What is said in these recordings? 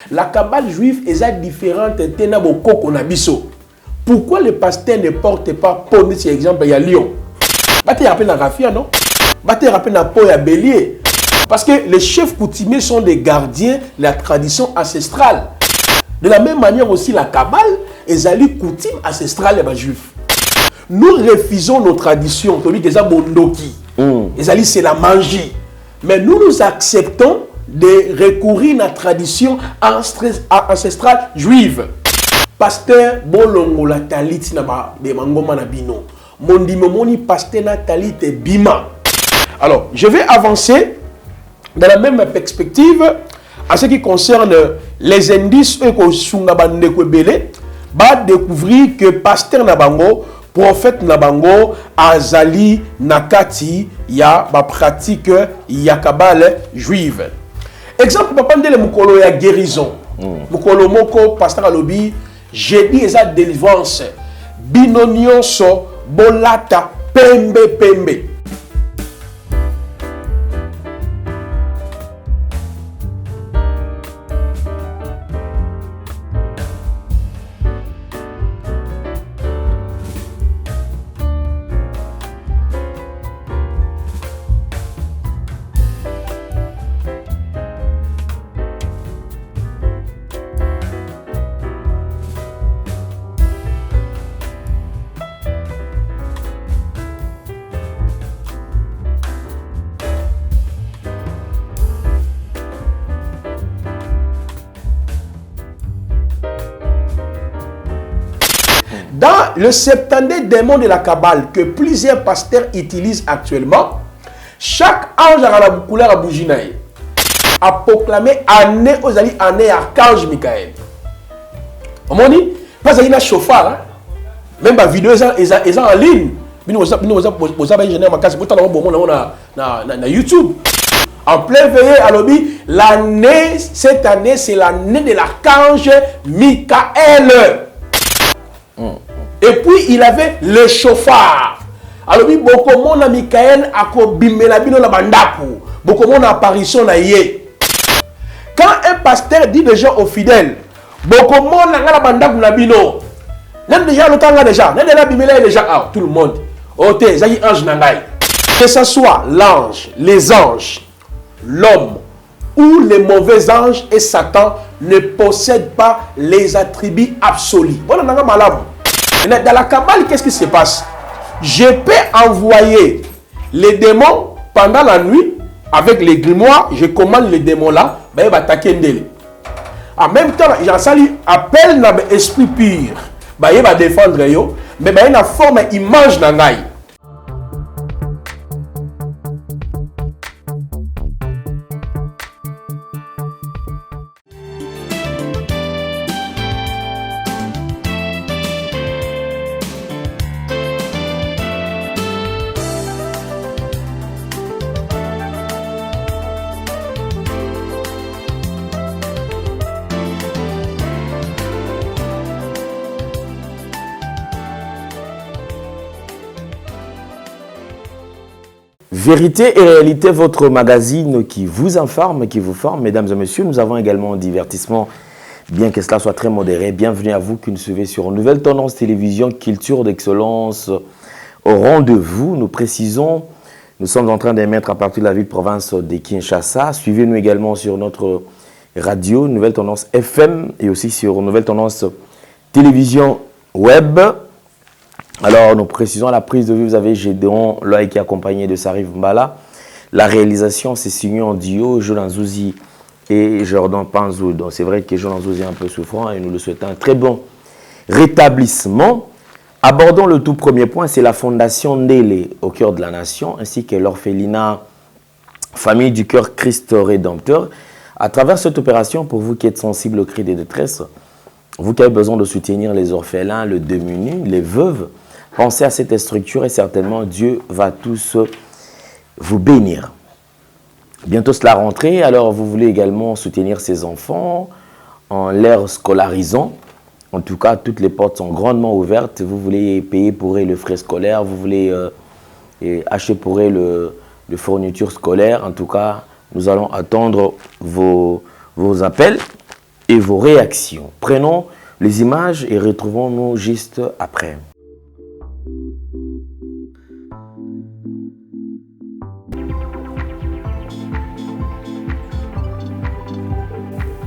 La cabale juive est différente de pourquoi les pasteurs ne portent pas pour par exemple il y a Lyon. Bate rappel na Rafia non? Bate rappel na Po ya Bélier. Parce que les chefs coutumiers sont des gardiens de la tradition ancestrale. De la même manière aussi la cabale est une coutume ancestrale des juifs. Nous refusons nos traditions, c'est la magie. Mais nous acceptons de recourir à la tradition ancestrale juive. Pasteur Bolongo la talit na ba de mangoma na bino. Mondi momoni pasteur na talit bima. Alors, je vais avancer dans la même perspective en ce qui concerne les indices que sunga bande ko belé, ba découvrir que pasteur Nabango, prophète Nabango, azali nakati ya ba pratique ya kabale juive. Exemple papa ndele mukolo ya guérison. Mukolo moko pasteur alobi jeudi eza délivrance. Binonio so bolata pembe pembe. Dans le 70 démons de la Kabbale que plusieurs pasteurs utilisent actuellement, chaque ange a la couleur à bouginaï a proclamé année aux alliés année archange Michael. On dit, parce qu'il y a un chauffard, même la vidéo est en ligne. YouTube. En plein veillée à l'objet, l'année, cette année, c'est l'année de l'archange Michael. Et puis il avait le chauffard. Alors beaucoup de monde Michael a bimela bino la bandaku. Beaucoup de monde apparition na yé. Quand un pasteur dit déjà aux fidèles, beaucoup de monde na la bandaku na bino. Même déjà le temps là déjà, même déjà bimela déjà tout le monde. Ote zaki ange nangai. Que ce soit l'ange, les anges, l'homme ou les mauvais anges et Satan ne possèdent pas les attributs absolus. Voilà nanga malam. Dans la Kabbale, qu'est-ce qui se passe? Je peux envoyer les démons pendant la nuit avec les grimoires. Je commande les démons là, ils vont attaquer Ndele. En même temps, j'en salue, appelle l'esprit pur. Il va défendre yo, mais il y a une forme image nangai. Vérité et réalité, votre magazine qui vous informe, qui vous forme. Mesdames et messieurs, nous avons également un divertissement, bien que cela soit très modéré. Bienvenue à vous qui nous suivez sur Nouvelle Tendance Télévision, culture d'excellence au rendez-vous. Nous précisons, nous sommes en train d'émettre à partir de la ville-province de Kinshasa. Suivez-nous également sur notre radio, Nouvelle Tendance FM, et aussi sur Nouvelle Tendance Télévision Web. Alors, nous précisons à la prise de vue, vous avez Gédéon Loïc qui est accompagné de Sarif Mbala. La réalisation, c'est signé en duo, Jolan Zouzi et Jordan Panzou. Donc, c'est vrai que Jolan Zouzi est un peu souffrant et nous le souhaitons un très bon rétablissement. Abordons le tout premier point, c'est la fondation Ndele au cœur de la nation, ainsi que l'orphelinat Famille du Cœur Christ Rédempteur. À travers cette opération, pour vous qui êtes sensibles aux cris de détresse, vous qui avez besoin de soutenir les orphelins, les démunis, les veuves, pensez à cette structure et certainement Dieu va tous vous bénir. Bientôt c'est la rentrée, alors vous voulez également soutenir ces enfants en les scolarisant. En tout cas, toutes les portes sont grandement ouvertes. Vous voulez payer pour eux le frais scolaire, vous voulez acheter pour eux le fourniture scolaire. En tout cas, nous allons attendre vos appels. et vos réactions. Prenons les images et retrouvons-nous juste après.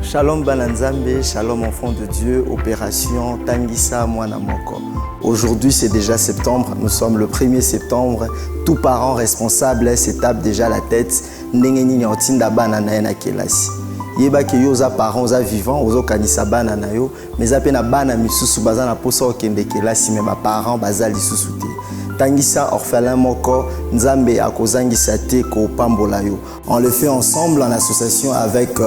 Shalom Bananzambe, shalom enfant de Dieu, opération Tangisa Mwana Moko. Aujourd'hui c'est déjà septembre, nous sommes le 1er septembre. Tout parent responsable se tape déjà la tête. Ndengeni nyotinda bana na na kelasi. Yeba ke yo za parents za vivants, ozo kanisa bana na yo, mais apena bana misusu baza na posa okende kelasi mais ba parents baza lisusu te. Tangisa orphelin moko nzambe akozangisa te ko pambola yo. On le fait ensemble en association avec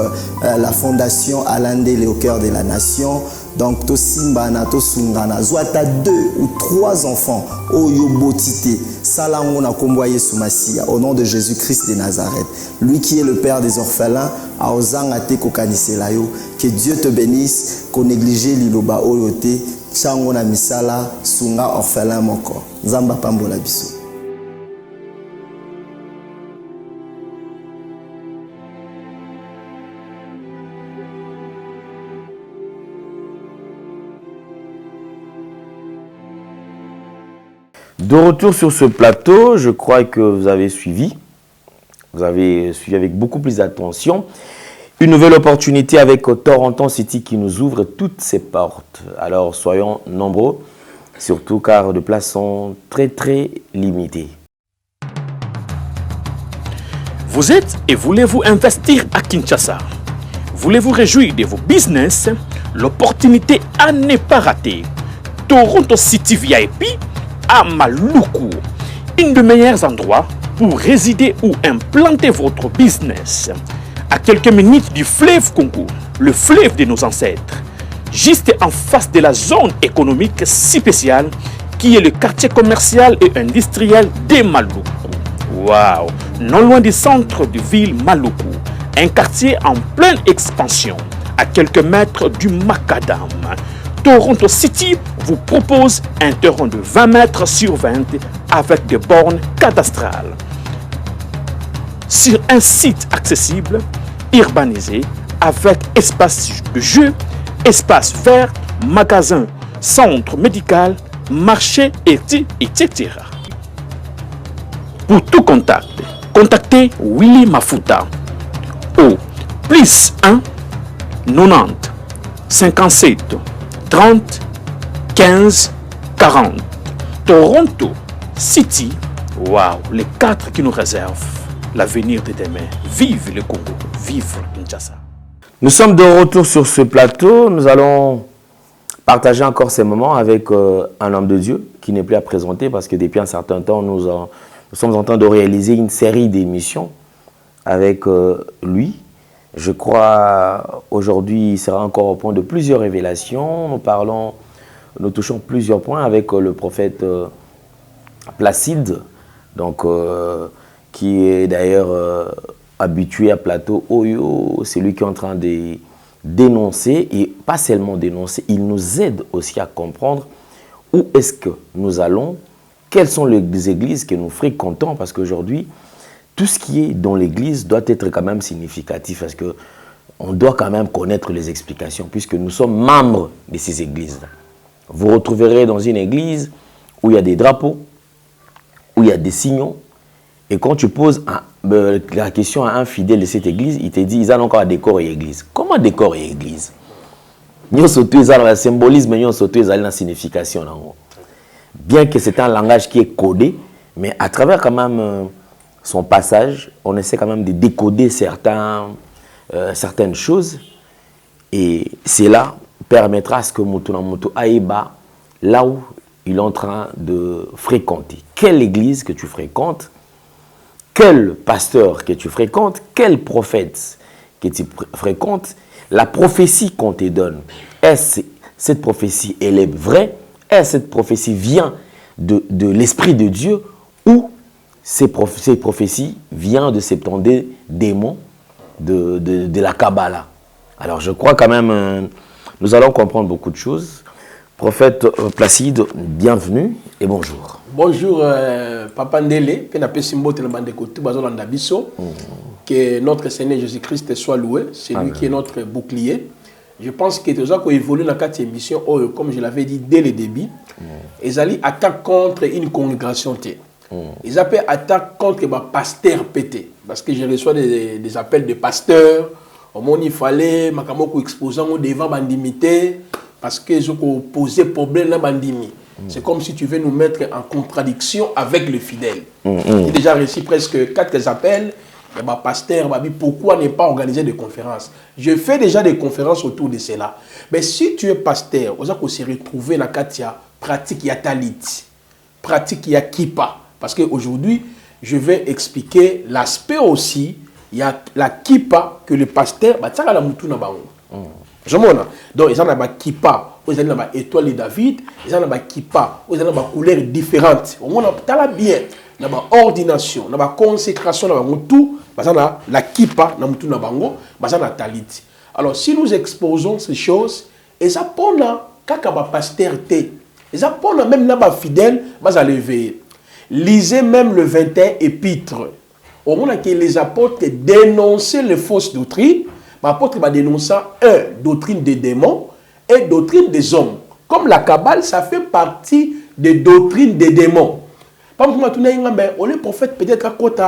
la fondation Alandele au cœur de la nation. Donc to simba na to sungana zwata 2 ou 3 enfants oyo botité salango na kombo Yesu Masia au nom de Jésus-Christ de Nazareth. Lui qui est le père des orphelins a ozanga te ko kanisela yo. Que Dieu te bénisse, ko négliger liloba oyo te. Chango na misala sunga orphelin moko. Nzamba pambola biso. De retour sur ce plateau, je crois que vous avez suivi. Vous avez suivi avec beaucoup plus d'attention. Une nouvelle opportunité avec Toronto City qui nous ouvre toutes ses portes. Alors soyons nombreux, surtout car les places sont très limitées. Vous êtes et voulez-vous investir à Kinshasa? Voulez-vous réjouir de vos business? L'opportunité à ne pas rater. Toronto City VIP à Maluku, un des meilleurs endroits pour résider ou implanter votre business. À quelques minutes du fleuve Congo, le fleuve de nos ancêtres, juste en face de la zone économique si spéciale qui est le quartier commercial et industriel de Maluku. Waouh! Non loin du centre de ville Maluku, un quartier en pleine expansion, à quelques mètres du Macadam. Toronto City vous propose un terrain de 20 mètres sur 20 avec des bornes cadastrales. Sur un site accessible, urbanisé, avec espace de jeu, espace vert, magasin, centre médical, marché, etc. Pour tout contact, contactez Willy Mafuta au +1 90 57 30 15 40. Toronto City, waouh, les 4 qui nous réservent l'avenir de demain. Vive le Congo, vive Kinshasa. Nous sommes de retour sur ce plateau. Nous allons partager encore ces moments avec un homme de Dieu qui n'est plus à présenter parce que depuis un certain temps, nous sommes en train de réaliser une série d'émissions avec lui. Je crois aujourd'hui, il sera encore au point de plusieurs révélations. Nous touchons plusieurs points avec le prophète Placide, donc, qui est d'ailleurs habitué à Plateau Oyo. C'est lui qui est en train de dénoncer, et pas seulement dénoncer, il nous aide aussi à comprendre où est-ce que nous allons, quelles sont les églises que nous fréquentons, parce qu'aujourd'hui, tout ce qui est dans l'église doit être quand même significatif, parce qu'on doit quand même connaître les explications, puisque nous sommes membres de ces églises. Vous retrouverez dans une église où il y a des drapeaux, où il y a des signaux, et quand tu poses la question à un fidèle de cette église, il te dit, ils ont encore décorer l'église. Comment décorer l'église? Nous sommes tous dans le symbolisme, nous sommes tous dans la signification. Bien que c'est un langage qui est codé, mais à travers quand même son passage, on essaie quand même de décoder certaines choses, et cela permettra à ce que Mutunamutu Aïba, là où il est en train de fréquenter. Quelle église que tu fréquentes, quel pasteur que tu fréquentes, quel prophète que tu fréquentes, la prophétie qu'on te donne, est-ce cette prophétie, elle est vraie? Est-ce que cette prophétie vient de l'Esprit de Dieu, ou ces prophéties viennent de ces démons de la Kabbalah? Alors je crois quand même, nous allons comprendre beaucoup de choses. Prophète Placide, bienvenue et bonjour. Bonjour, Papa Ndele, que notre Seigneur Jésus-Christ soit loué, c'est lui qui est notre bouclier. Je pense que tout ça qu'on évolue dans cette émission, comme je l'avais dit dès le début, ils allaient attaquer contre une congrégation. Ils appellent attaque contre les pasteurs pétés. Parce que je reçois des appels de pasteurs. Au moment il fallait que exposant devant bandimité parce qu'ils ont posé problème dans bandimi. C'est comme si tu veux nous mettre en contradiction avec les fidèles. J'ai déjà reçu presque 4 appels. Et pasteur, pourquoi ne pas organiser des conférences? Je fais déjà des conférences autour de cela. Mais si tu es pasteur, on va se retrouver dans la pratique ya talit, pratique ya kippa. Parce qu'aujourd'hui, je vais expliquer l'aspect aussi, il y a la kippa que le pasteur, ça la moutou na bango. Donc, ils ont la kippa, ils ont la étoile de David, ils ont la kippa, ils ont la couleur différente. On a bien, na ba ordination, na ba consécration na bango tout, la kippa na moutou na bango, na talit. Alors, si nous exposons ces choses, et ça pona kaka ba pasteur té, et ça pona même na ba fidèle, à lever. Lisez même le 21 épître. Au moment que les apôtres dénonçaient les fausses doctrines, l'apôtre va dénoncer doctrine des démons et doctrine des hommes. Comme la Kabbale, ça fait partie des doctrines des démons. Par exemple, on est prophète peut-être à côté,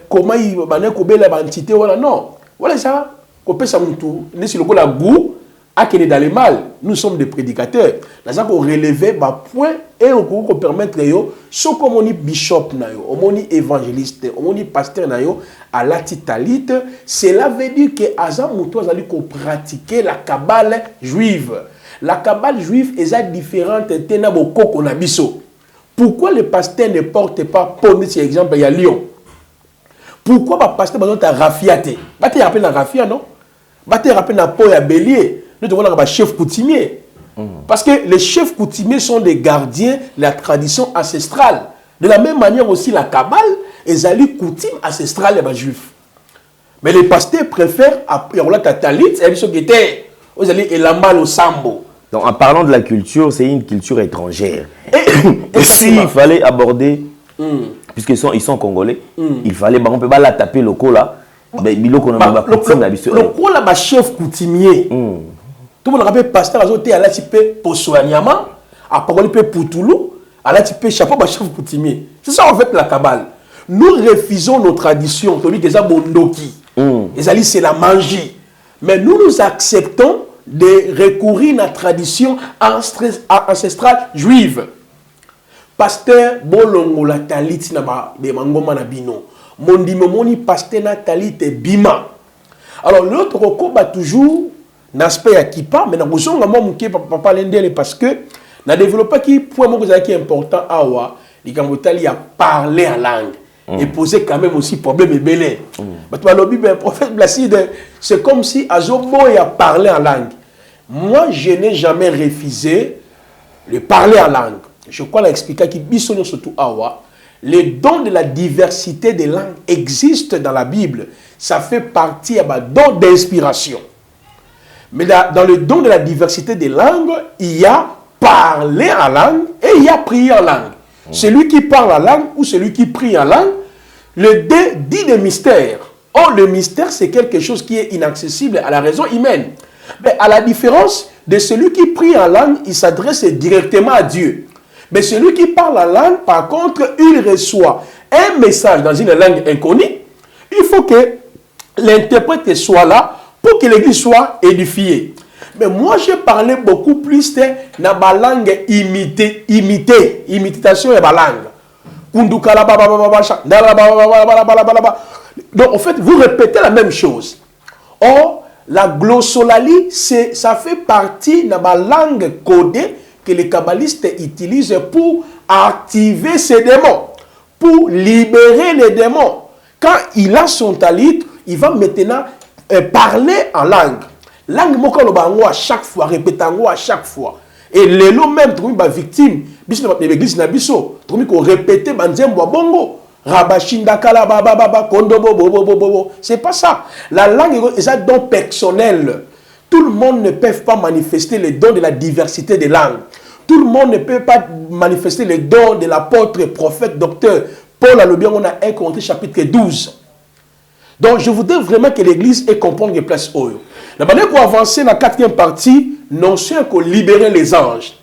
comment il va la entité, voilà, non. Voilà ça, qu'on peut s'en tout. Nous sommes la goût, à qui est dans les mal. Nous sommes des prédicateurs. Nous avons relevé ma point et on peut permettre, ce comme on est bishop, on est évangéliste, on est pasteur, à la titalite, cela veut dire que Azam Moutou a pratiquer la Kabbale juive. La Kabbale juive est différente de pourquoi les pasteurs ne portent pas, pour cet exemple, il y a Lyon. Pourquoi les pasteurs ne pas rafiaté? Tu rappelles la rafia, non? Tu rappelles la peau à bélier. Nous devons avoir un chef coutumier. Parce que les chefs coutumiers sont des gardiens de la tradition ancestrale. De la même manière aussi, la Kabbale est une coutume ancestrale des Juifs. Mais les pasteurs préfèrent, après la talit, ils allaient élamber au sambo. Donc, en parlant de la culture, c'est une culture étrangère. Et s'il fallait aborder, puisqu'ils sont congolais, il fallait, on peut pas la taper le col là. Le col là, chef coutumier. Tout le monde rappelle pasteur azoté à la type pour soignama, à parole peu pour Toulou, à la type chapeau chef coutumier. C'est ça en fait la Kabbale. Nous refusons nos traditions, comme les abondoki. Les alliés c'est la magie. Mais nous acceptons de recourir à la tradition ancestrale juive. Pasteur bolongo la talit na ba de mangoma na bino. Mondimoni pasteur na talit bima. Alors l'autre recoba toujours l'aspect à Kippa, mais dans le papa l'endel parce que na développé qui point qui est important awa, il y a parler en langue et poser quand même aussi problème et belé. Le prophète Blaside, c'est comme si Azobo a parlé en langue. Moi, je n'ai jamais refusé de parler en langue. Je crois l'expliquer qui bisonne surtout awa. Les dons de la diversité des langues existent dans la Bible. Ça fait partie de don d'inspiration. Mais dans le don de la diversité des langues, il y a parler en langue et il y a prier en langue. Celui qui parle en langue ou celui qui prie en langue, le dit de mystère. Or, le mystère, c'est quelque chose qui est inaccessible à la raison humaine. Mais à la différence de celui qui prie en langue, il s'adresse directement à Dieu. Mais celui qui parle en langue, par contre, il reçoit un message dans une langue inconnue. Il faut que l'interprète soit là pour que l'église soit édifiée. Mais moi, j'ai parlé beaucoup plus de la langue imitation de la langue. Donc, en fait, vous répétez la même chose. Or, la glossolalie, ça fait partie de la langue codée que les kabbalistes utilisent pour activer ces démons, pour libérer les démons. Quand il a son talit, il va maintenant parler en langue. Langue mokalo à chaque fois, répétant à chaque fois. Et les lots même, trouvé ma victime, l'église nabiso, trouvé qu'on répétait banzembo bongo. Rabashinda kala baba baba kondo bobo. C'est pas ça. La langue est un don personnel. Tout le monde ne peut pas manifester les dons de la diversité des langues. Tout le monde ne peut pas manifester les dons de l'apôtre, prophète, docteur. Paul a le bien, on a 1 Corinthiens chapitre 12. Donc je voudrais vraiment que l'église ait comprendre les places haut. Pour avancer dans la 4e partie, non seulement qu'on libérer les anges.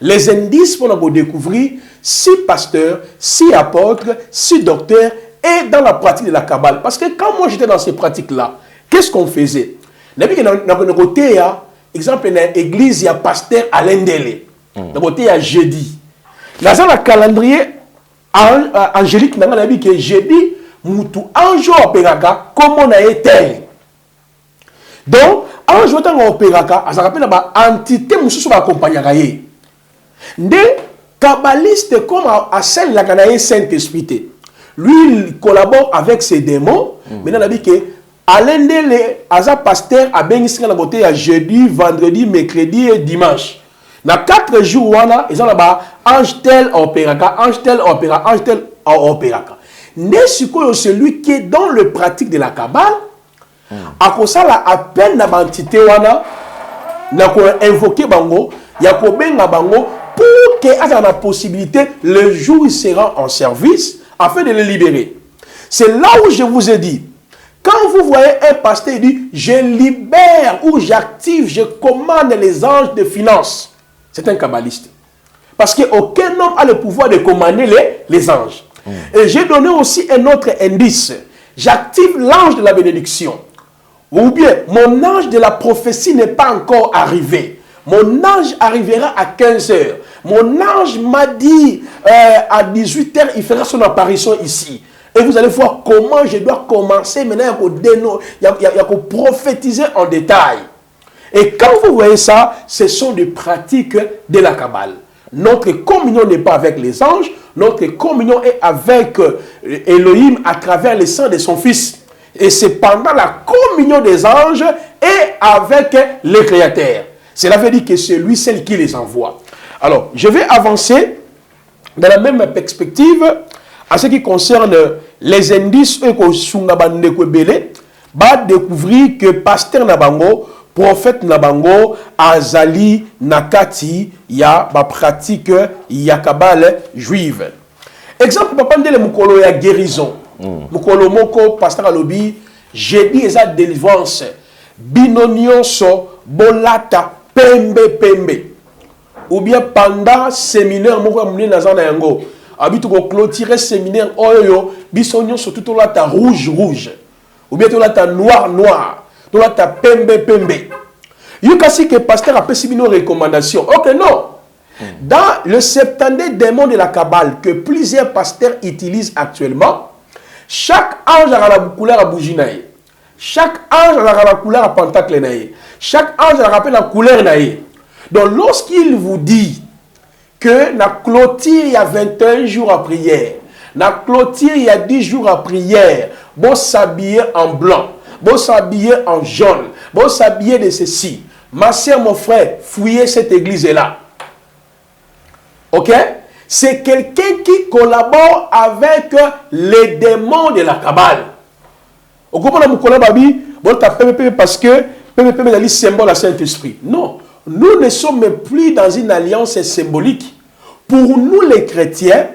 Les indices pour nous découvrir si pasteur, si apôtre, si docteur et dans la pratique de la Kabbale. Parce que quand moi j'étais dans ces pratiques-là, qu'est-ce qu'on faisait? Dans le côté, exemple, dans l'église, il y a pasteur Alain Dele. Dans le côté, il y a jeudi. Dans le calendrier angélique, on a dit que jeudi, Moutou, un jour au Peraka, comment on a été. Donc, un jour au Peraka, ça rappelle une entité qui va accompagner. Des kabbalistes comme à celle la Ganaïe Saint-Esprit. Lui, il collabore avec ses démons. Maintenant, on a dit que Alain Dele, Aza pasteur, a bien ici à jeudi, vendredi, mercredi et dimanche. Dans 4 jours, ils ont là-bas ange tel en Peraka, ange tel en Peraka, ange tel en Peraka. Celui qui est dans le pratique de la Kabbale, à cause ça, la appel na bantité wana, na ko invoquer bango, ya ko benga bango pour que ait la possibilité le jour où il sera en service afin de le libérer. C'est là où je vous ai dit, quand vous voyez un pasteur il dit je libère ou j'active, je commande les anges de finance, c'est un kabbaliste. Parce qu'aucun homme a le pouvoir de commander les anges. Et j'ai donné aussi un autre indice. J'active l'ange de la bénédiction. Ou bien, mon ange de la prophétie n'est pas encore arrivé. Mon ange arrivera à 15 h. Mon ange m'a dit à 18 h, il fera son apparition ici. Et vous allez voir comment je dois commencer maintenant il y a prophétiser en détail. Et quand vous voyez ça, ce sont des pratiques de la Kabbale. Notre communion n'est pas avec les anges, notre communion est avec Elohim à travers le sang de son Fils. Et c'est pendant la communion des anges et avec les créateurs. Cela veut dire que c'est lui, celle qui les envoie. Alors, je vais avancer dans la même perspective en ce qui concerne les indices que va découvrir que pasteur Nabango, prophète Nabango, Azali, Nakati, ya ba pratique ya Kabbale juive. Exemple, papa ndele mukolo ya guérison. Mukolo moko, pasteur Alobi, j'ai dit eza délivrance. Binonionso, bolata, pembe. Ou bien pendant séminaire, moko amune nazana yango. Habitu ko clôturer séminaire, oyo, bisonionso tout la ta rouge. Ou bien tout la ta noir. Tout la ta pembe. Il y a que pasteur a fait une recommandation. Ok, non. Dans le 70 démons de la Kabbale que plusieurs pasteurs utilisent actuellement, chaque ange a la couleur à bougie. Chaque ange a la couleur à pentacle. Chaque ange a la couleur. Donc lorsqu'il vous dit que la clôture il y a 21 jours à prière, la clôture il y a 10 jours à prière, bon s'habiller en blanc, bon s'habiller en jaune, bon s'habiller de ceci. Ma soeur, mon frère, fouillez cette église-là. Ok? C'est quelqu'un qui collabore avec les démons de la Kabbale. Vous comprenez mon collègue Babi? Bon, tu as PPP parce que PPP est le symbole à Saint-Esprit. Non. Nous ne sommes plus dans une alliance symbolique. Pour nous, les chrétiens,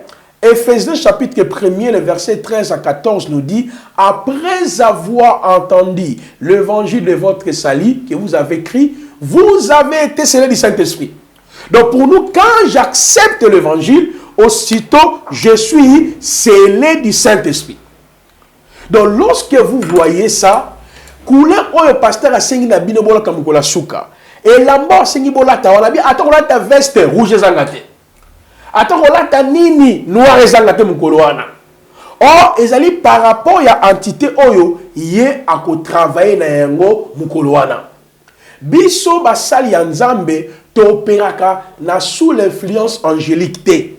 Éphésiens chapitre 1er, le verset 13 à 14 nous dit, après avoir entendu l'évangile de votre salut que vous avez écrit, vous avez été scellés du Saint-Esprit. Donc pour nous, quand j'accepte l'évangile, aussitôt je suis scellé du Saint-Esprit. Donc lorsque vous voyez ça, couleur le pasteur a sengi na bino bola kamukola suka. Et là-bas, sengi bola ta wala bi attends la ta veste rouge zangate. Attends la ta nini noir zangate mukolo wana. Or, ezali par rapport à entité oyo yé a ko travailler na yango mukolo wana. Biso basali ya Nzambe to peraka na sous l'influence angélique té.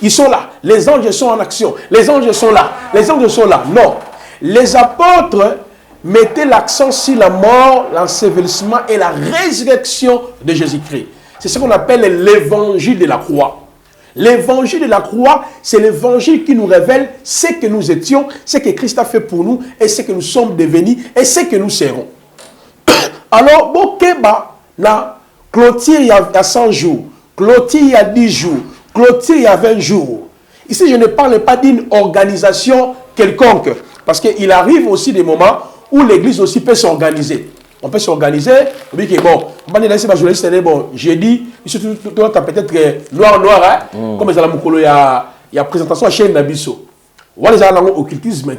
Ils sont là, les anges sont en action, les anges sont là, les anges sont là. Non, les apôtres mettaient l'accent sur la mort, l'ensevelissement et la résurrection de Jésus-Christ. C'est ce qu'on appelle l'évangile de la croix. L'évangile de la croix, c'est l'évangile qui nous révèle ce que nous étions, ce que Christ a fait pour nous et ce que nous sommes devenus et ce que nous serons. Alors, Bokeba, la clôture il y a 100 jours, clôture il y a 10 jours, clôture il y a 20 jours. Ici, je ne parle pas d'une organisation quelconque, parce qu'il arrive aussi des moments où l'église aussi peut s'organiser. On peut s'organiser. On dit que bon, on va laisser ma journaliste, bon, jeudi, surtout peut-être noir, hein, comme les Alamukolo, il y a présentation à chaîne Nabiso. On va les aller dans l'occultisme,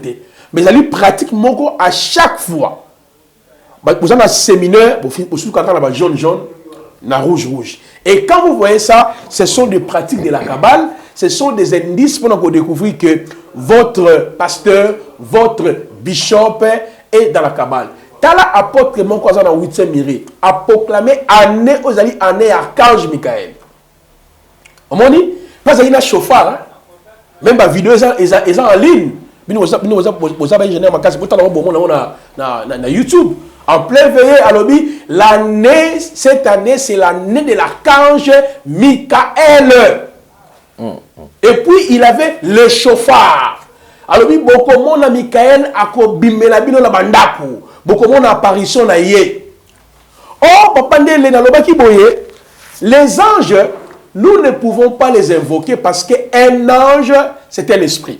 mais ils allaient pratiquement à chaque fois. Vous avez un séminaire, vous avez jaune, rouge. Et quand vous voyez ça, ce sont des pratiques de la Kabbale, ce sont des indices pour nous découvrir que votre pasteur, votre bishop est dans la Kabbale. Tala apôtre mon cousin dans 8e miré a proclamé année aux alliés année archange Michael. On m'a dit, pas qu'il y a un chauffard, même la vidéo est en ligne. Vous avez généré ma case pour na YouTube. En plein veillée à l'objet, l'année, cette année, c'est l'année de l'archange Michael. Et puis, il avait le chauffard. Alors, beaucoup de monde, Michael, a bimé la bino la bandaku. Beaucoup de monde, apparition na yé. Oh, papa, les anges, nous ne pouvons pas les invoquer parce qu'un ange, c'est un esprit.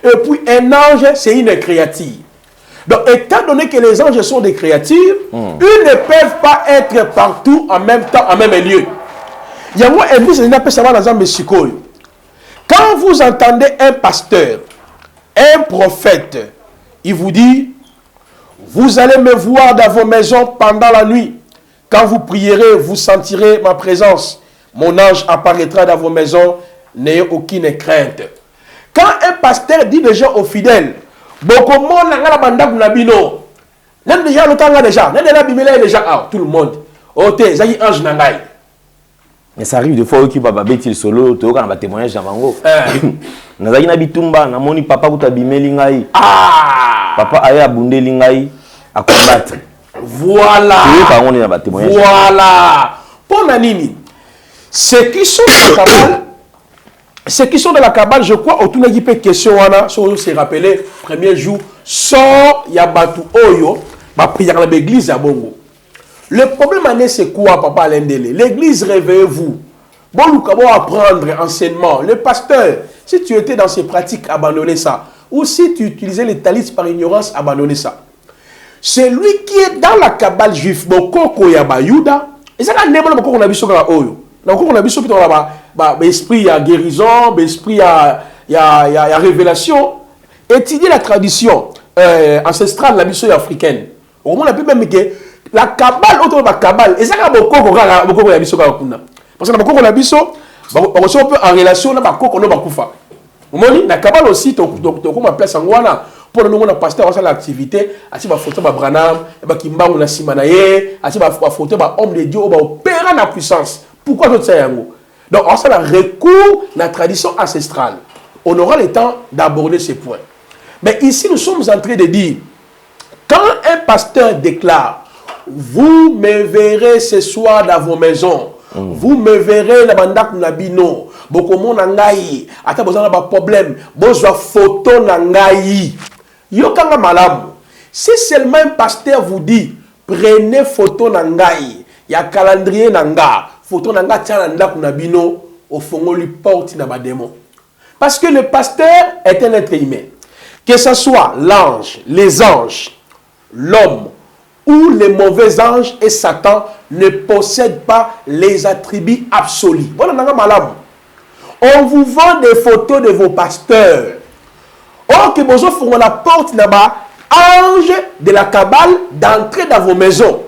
Et puis, un ange, c'est une créature. Donc, étant donné que les anges sont des créatures, ils ne peuvent pas être partout en même temps, en même lieu. Il y a un savoir dans un quand vous entendez un pasteur, un prophète, il vous dit, vous allez me voir dans vos maisons pendant la nuit. Quand vous prierez, vous sentirez ma présence. Mon ange apparaîtra dans vos maisons, n'ayez aucune crainte. Quand un pasteur dit déjà aux fidèles, beaucoup de monde n'a pas de nabino. Même déjà le temps déjà, déjà tout le monde. Oh t'es zayi ange nangai. Mais ça arrive des fois qui va bêtir solo, tu as un témoignage dans Mango. Nazaki na bitumba, na moni papa kuta bimeli ngai. Ah. Papa aya bunde lingai à combattre. Voilà. Voilà. Pour Nanini, ceux qui sont dans la Kabbale, ceux qui sont dans la Kabbale, je crois, autour de la question, on s'est rappelé, premier jour, sort Yabatu Oyo, ma prière à l'église à Bongo. Le problème, c'est quoi, papa Lendele? L'église, réveillez-vous. Bon, nous allons apprendre enseignement. Le pasteur, si tu étais dans ces pratiques, abandonnez ça. Ou si tu utilisais les talis par ignorance, abandonnez ça. C'est lui qui est dans la Kabbale juif, Bokoko Yabayuda, et c'est là que on a vu sur la Oyo. Donc, on a vu sur l'esprit à guérison, l'esprit à révélation. Étudier la tradition ancestrale de la mission africaine. Au moins, on a pu même que la Kabbale, autour de la Kabbale, et ça, c'est beaucoup de mission. Parce que la Boko Nabiso, on peut en relation avec la Boko Nabakufa. La Kabbale aussi, tu as place en Wana. Pour nous, on a pasteur à l'activité, à la photo de Branham, à Kimba ou la Simanaye, à la photo de l'homme de Dieu, à opérer la puissance. Pourquoi tout ça? Donc, on a recours à la tradition ancestrale. On aura le temps d'aborder ces points. Mais ici, nous sommes en train de dire, quand un pasteur déclare, vous me verrez ce soir dans vos maisons, vous me verrez la bandak nabino, beaucoup mon nangai, ata besoin d'un problème, besoin photo nangai. Yokanga malamu. Si seulement un pasteur vous dit, prenez photo nangai, il y a calendrier nanga, photo nanga tia nandak nabino, au fond lui porte na bademo. Parce que le pasteur est un être humain. Que ce soit l'ange, les anges, l'homme ou les mauvais anges et Satan ne possèdent pas les attributs absolus. Voilà nanga malamu. On vous vend des photos de vos pasteurs. Or que vous offrez la porte là-bas, ange de la Kabbale d'entrer dans vos maisons.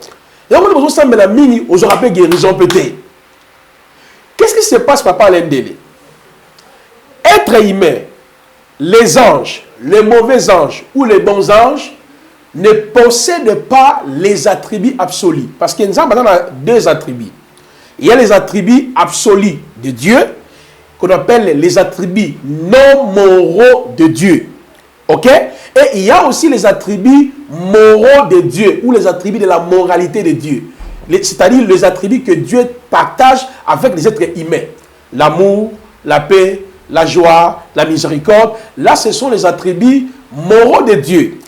Et on vous semble la mini, on aura guérison pété. Qu'est-ce qui se passe, papa Lendele? Être humain, les anges, les mauvais anges ou les bons anges ne possèdent pas les attributs absolus. Parce qu'il y a deux attributs. Il y a les attributs absolus de Dieu, qu'on appelle les attributs non moraux de Dieu. Ok? Et il y a aussi les attributs moraux de Dieu, ou les attributs de la moralité de Dieu. C'est-à-dire les attributs que Dieu partage avec les êtres humains. L'amour, la paix, la joie, la miséricorde. Là, ce sont les attributs moraux de Dieu.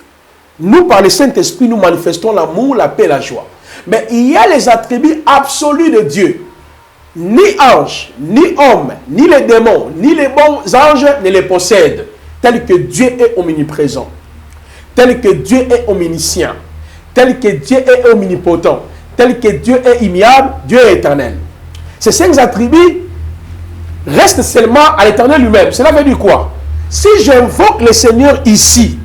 Nous, par le Saint-Esprit, nous manifestons l'amour, la paix, la joie. Mais il y a les attributs absolus de Dieu. Ni ange, ni homme, ni les démons, ni les bons anges ne les possèdent, tel que Dieu est omniprésent. tel que Dieu est omniscient, tel que Dieu est omnipotent, tel que Dieu est immuable, Dieu est éternel. Ces 5 attributs restent seulement à l'éternel lui-même. Cela veut dire quoi? Si j'invoque le Seigneur ici,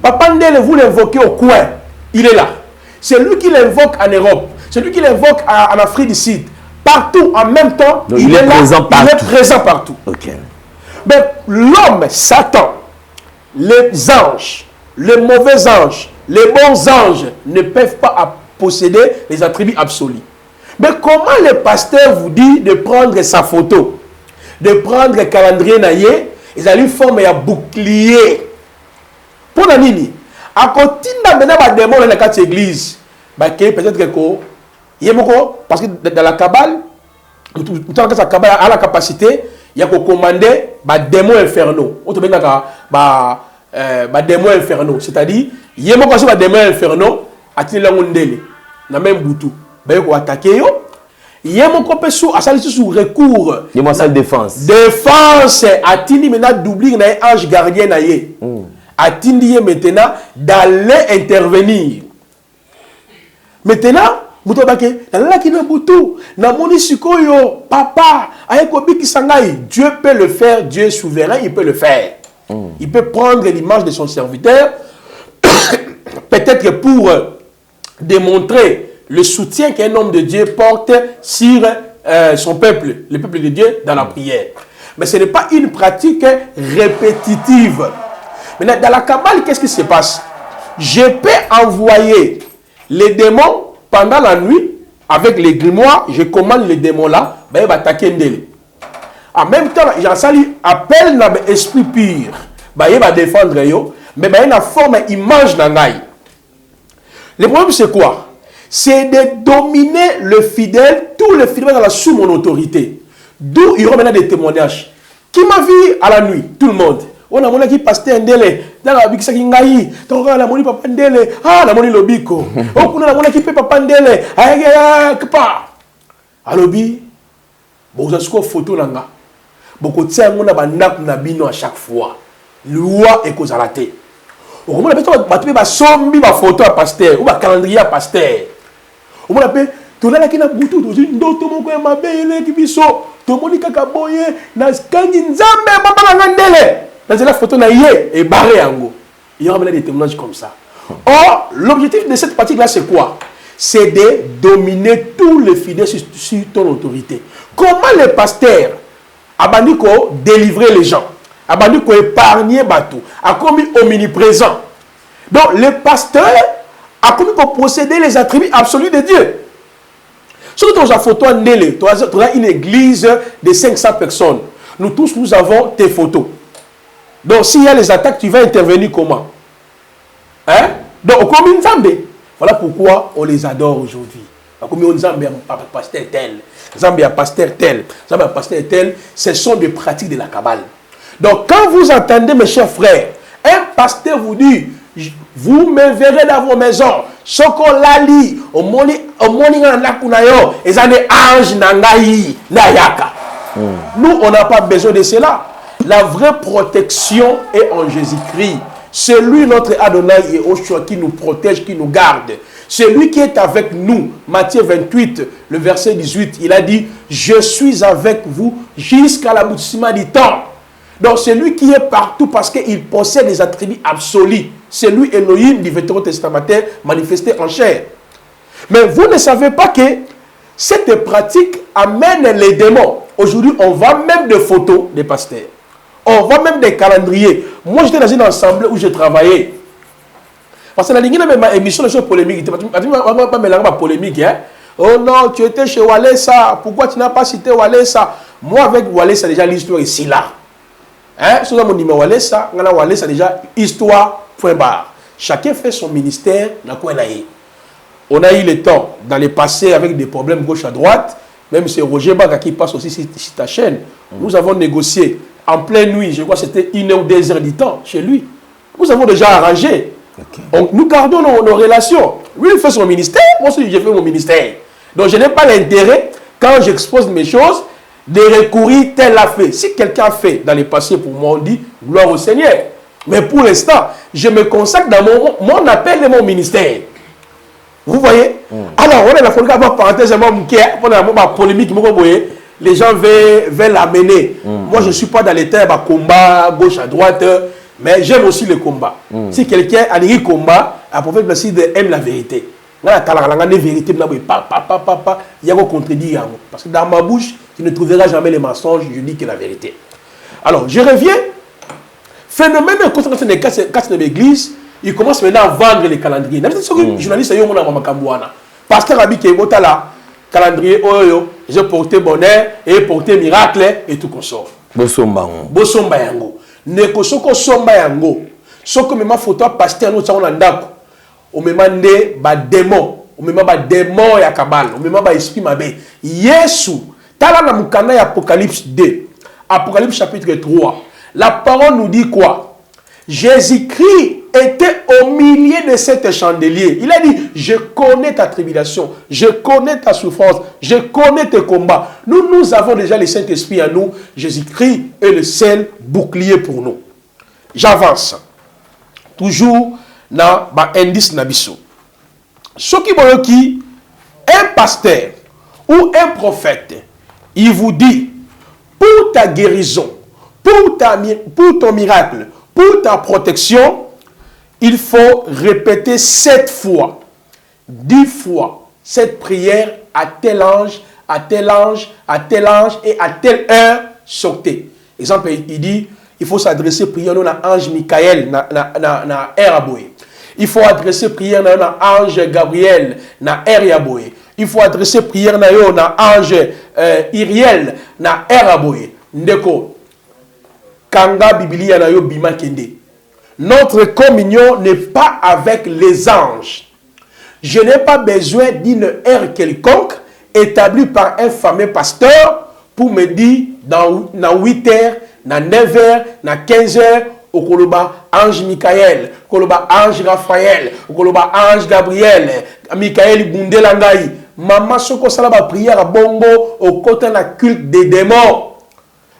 Papa Ndele, vous l'invoquez au coin, il est là. C'est lui qui l'invoque en Europe, c'est lui qui l'invoque en Afrique du Sud. Partout, en même temps, donc, il est là, présent partout. Il est présent partout. Okay. Mais l'homme, Satan, les anges, les mauvais anges, les bons anges ne peuvent pas posséder les attributs absolus. Mais comment le pasteur vous dit de prendre sa photo, de prendre le calendrier naïe, ils allaient former un bouclier. Pour la nini, à côté de la démon dans la église, peut-être que parce que dans la Kabbale, dans la Kabbale a la capacité, il y a commander des démons infernaux. Des démons infernaux, c'est-à-dire, il y a des démons infernaux à Tilangondele, na même boutou. Il y a attaquer yo. Il y a mon copé sous recours. Il y a défense. Défense à Tini maintenant doubler un ange gardien naïe. À Tini maintenant d'aller intervenir. Maintenant, Bouto Baké, là qui n'a boutou, na moni sikoyo, papa, ayekobi ki sangai, Dieu peut le faire, Dieu est souverain, il peut le faire. Il peut prendre l'image de son serviteur, peut-être pour démontrer le soutien qu'un homme de Dieu porte sur son peuple, le peuple de Dieu, dans la prière. Mais ce n'est pas une pratique répétitive. Maintenant, dans la Kabbale, qu'est-ce qui se passe? Je peux envoyer les démons pendant la nuit, avec les grimoires, je commande les démons là, ben, ils vont attaquer Ndele. En même temps, Jean-Sali appelle l'esprit pur, ben, il va défendre yo, mais ben, il a forme image d'Angaï. Le problème, c'est quoi? C'est de dominer le fidèle, tout le fidèle dans la sous mon autorité. D'où il y aura maintenant des témoignages. Qui m'a vu à la nuit? Tout le monde. On a mon qui pasteur Ndele, dans la bikisa kingai, on a mon papa Ndele, ah la moni lobiko. On a mon qui peut papa Ndele, ah kpa. Alobi, bon vous avez photo langa. Beaucoup de ça on a bandak na bino à chaque fois. Loi et cause à la tête. On a peut-être battu ba sombi ba photo à pasteur ou ba calendrier à pasteur. On a peut tout là qui na boutou tout une d'autres mon ko ma belle qui biso. To moni kaka boye na kangi nzambe papa na Ndele. Dans la photo et barré en go. Il y aura des témoignages comme ça. Or, l'objectif de cette pratique-là, c'est quoi? C'est de dominer tous les fidèles sur ton autorité. Comment le pasteur a bandu délivrer les gens, a bandu épargner Batou, a commis omniprésent. Donc, le pasteur a commis posséder les attributs absolus de Dieu. Surtout dans la photo en Ndele, tu as une église de 500 personnes. Nous tous, nous avons tes photos. Donc, s'il y a les attaques, tu vas intervenir comment? Hein? Donc, comme une Zambé. Voilà pourquoi on les adore aujourd'hui. Comme une Zambé a pasteur tel, Zambé a pasteur tel, Zambé a pasteur tel, ce sont des pratiques de la Kabbale. Donc, quand vous entendez, mes chers frères, un pasteur vous dit, vous me verrez dans vos maisons, ce qu'on l'a dit, au moni nakunayo, et ça n'est ange nangaï, nayaka. Nous, on n'a pas besoin de cela. La vraie protection est en Jésus-Christ. C'est lui notre Adonai et Oshua qui nous protège, qui nous garde. C'est lui qui est avec nous. Matthieu 28, le verset 18, il a dit « Je suis avec vous jusqu'à l'aboutissement du temps ». Donc c'est lui qui est partout parce qu'il possède des attributs absolus. C'est lui Elohim du Vétéran testamentaire manifesté en chair. Mais vous ne savez pas que cette pratique amène les démons. Aujourd'hui, on voit même des photos des pasteurs. On voit même des calendriers. Moi, j'étais dans une assemblée où j'ai travaillé. Parce que la ligne de ma émission, c'est polémique. Tu ne vas pas mélanger ma polémique. Hein? Oh non, tu étais chez Walesa. Pourquoi tu n'as pas cité Walesa? Moi, avec Walesa, déjà l'histoire ici là. Hein? Si on a mon numéro Walesa, Walesa déjà histoire, point barre. Chacun fait son ministère dans quoi on a eu le temps d'aller passer avec des problèmes gauche à droite. Même c'est Roger Baga qui passe aussi sur ta chaîne. Nous avons négocié en pleine nuit, je crois que c'était 1 ou 2 heures du temps chez lui. Nous avons déjà arrangé. Okay. Nous gardons nos relations. Lui, il fait son ministère, moi aussi, j'ai fait mon ministère. Donc, je n'ai pas l'intérêt, quand j'expose mes choses, de recourir tel a fait. Si quelqu'un a fait dans le passé pour moi, on dit gloire au Seigneur. Mais pour l'instant, je me consacre dans mon appel et mon ministère. Vous voyez? Alors, on a la folie d'avoir parenthèse, pour la polémique, les gens veulent l'amener. Moi, je ne suis pas dans les termes à combat, gauche à droite, mais j'aime aussi le combat. Si quelqu'un a dit combat, le prophète Placide aime la vérité. Il y a un contredire. Parce que dans ma bouche, tu ne trouveras jamais les mensonges, je dis que la vérité. Alors, je reviens. Phénomène de concentration des cas de l'église, il commence maintenant à vendre les calendriers. Les journalistes, ils ont pasteur Abi Kebota là, calendrier, j'ai porté bonheur et porté miracle et tout consort. Bosomba yango. Neko soko somba yango. Soko mema photo pasteur no tsango ndako. O mema nde ba démon, o mema ba démon ya kabal, o mema ba esprit mabe. Yesu, tala na mukanda ya Apocalypse 2. Apocalypse chapitre 3. La parole nous dit quoi? Jésus-Christ était au milieu de cet chandelier. Il a dit, je connais ta tribulation, je connais ta souffrance, je connais tes combats. Nous avons déjà le Saint-Esprit à nous. Jésus-Christ est le seul bouclier pour nous. J'avance. Toujours dans l'indice Nabiso. Ce qui un pasteur ou un prophète, il vous dit, pour ta guérison, pour ton miracle, pour ta protection, il faut répéter 7 fois, 10 fois cette prière à tel ange, à tel ange, à tel ange et à telle heure sortez. Exemple, il dit, il faut s'adresser prière à l'ange Michael, na Eraboé. Il faut adresser prière à l'ange Gabriel, na Eriaboé. Il faut adresser prière à l'ange Iriel, na Eraboé. Ndeko, Kanga Biblia na yo bima kende. Notre communion n'est pas avec les anges. Je n'ai pas besoin d'une heure quelconque établie par un fameux pasteur pour me dire dans 8 heures, dans 9 heures, dans 15 heures, au Koloba ange Michael, Koloba ange Raphaël, au Koloba ange Gabriel, Michael Bundelangai. Maman soko salaba prière à bongo au côté de la culte des démons.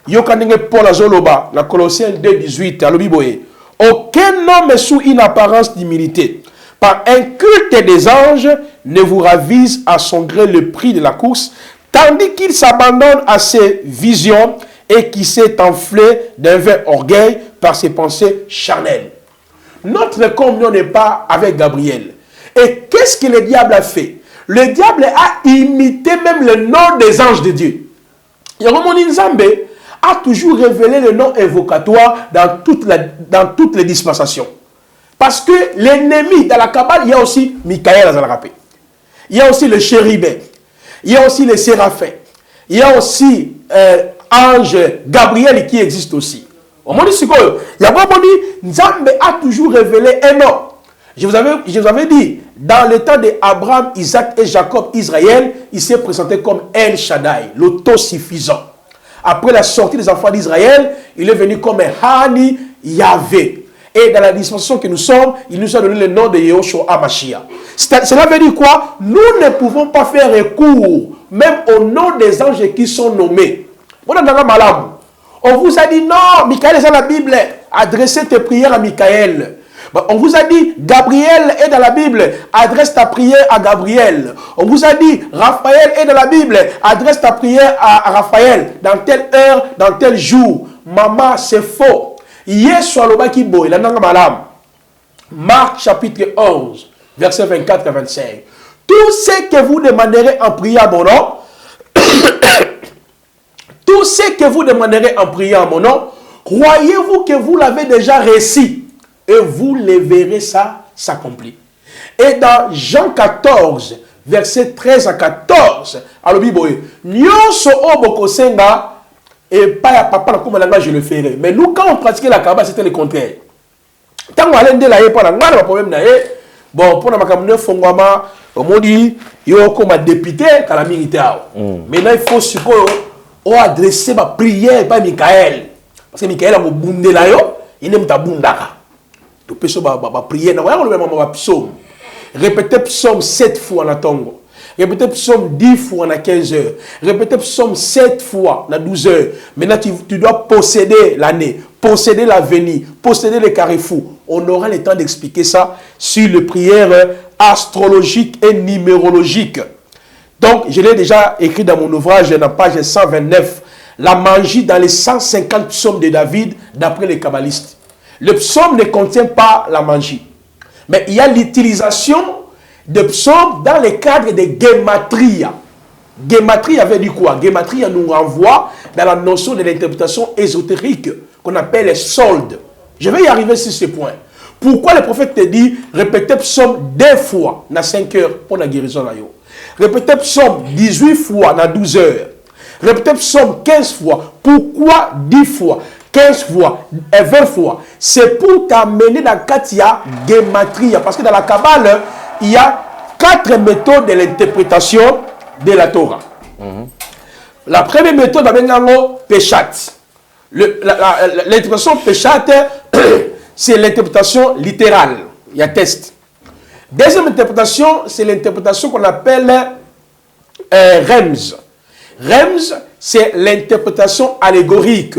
Yokanenge Paul Azoloba, la Colossiens 2:18, à l'Obiboé. Aucun homme sous une apparence d'humilité, par un culte des anges, ne vous ravise à son gré le prix de la course, tandis qu'il s'abandonne à ses visions et qui s'est enflé d'un vain orgueil par ses pensées charnelles. Notre communion n'est pas avec Gabriel. Et qu'est-ce que le diable a fait? Le diable a imité même le nom des anges de Dieu. Yoromoni Nzambe a toujours révélé le nom invocatoire dans toutes les dispensations. Parce que l'ennemi, dans la Kabbale, il y a aussi Michael Azalrapé. Il y a aussi le chérubin. Il y a aussi les séraphins. Il y a aussi ange Gabriel qui existe aussi. Nzambe a toujours révélé un nom. Je vous avais dit, dans le temps d'Abraham, Isaac et Jacob, Israël, il s'est présenté comme El Shaddai, l'autosuffisant. Après la sortie des enfants d'Israël, il est venu comme Hani Yahvé. Et dans la dispensation que nous sommes, il nous a donné le nom de Yehoshua Mashiach. Cela veut dire quoi? Nous ne pouvons pas faire recours, même au nom des anges qui sont nommés. On vous a dit non, Michael est dans la Bible, adressez tes prières à Michael. On vous a dit, Gabriel est dans la Bible, adresse ta prière à Gabriel. On vous a dit, Raphaël est dans la Bible, adresse ta prière à Raphaël, dans telle heure, dans tel jour. Maman, c'est faux. Marc chapitre 11, versets 24 à 25. Tout ce que vous demanderez en prière à mon nom, tout ce que vous demanderez en prière à mon nom, croyez-vous que vous l'avez déjà reçu? Et vous les verrez ça s'accomplir. Et dans Jean 14, versets 13 à 14, à l'Obiboé, Nyonso Obokosenga, et pas à papa, comme je le ferai. Mais nous, quand on pratiquait la Kabbale, c'était le contraire. Tant qu'on allait de la pas de problème, bon, pour la Makamune Fongwama, on dit, il y a comme un député qui a militaire. Maintenant, il faut supposer, on adresser ma prière par Michael. Parce que Michael a mon bundé là, il n'aime pas bundaka. Répétez psaume 7 fois en tongo. Répétez psaume 10 fois en 15 heures. Répétez psaume 7 fois en 12 heures. Maintenant, tu dois posséder l'année. posséder l'avenir, posséder les carrefours. On aura le temps d'expliquer ça sur les prières astrologiques et numérologiques. Donc, je l'ai déjà écrit dans mon ouvrage, dans la page 129, la magie dans les 150 psaumes de David, d'après les kabbalistes. Le psaume ne contient pas la magie. Mais il y a l'utilisation de psaumes dans le cadre de Gematria. Gematria veut dire quoi? Gematria nous renvoie dans la notion de l'interprétation ésotérique qu'on appelle les soldes. Je vais y arriver sur ce point. Pourquoi le prophète te dit répétez psaume 2 fois dans 5 heures pour la guérison? Répétez psaume 18 fois dans 12 heures. Répétez psaume 15 fois. Pourquoi 10 fois, 15 fois et 20 fois? C'est pour t'amener dans Katia Gematria. Parce que dans la Kabbale, il y a 4 méthodes de l'interprétation de la Torah. La première méthode, Peshat. L'interprétation Peshat, c'est l'interprétation littérale. Il y a test. Deuxième interprétation, c'est l'interprétation qu'on appelle Rems. Rems, c'est l'interprétation allégorique.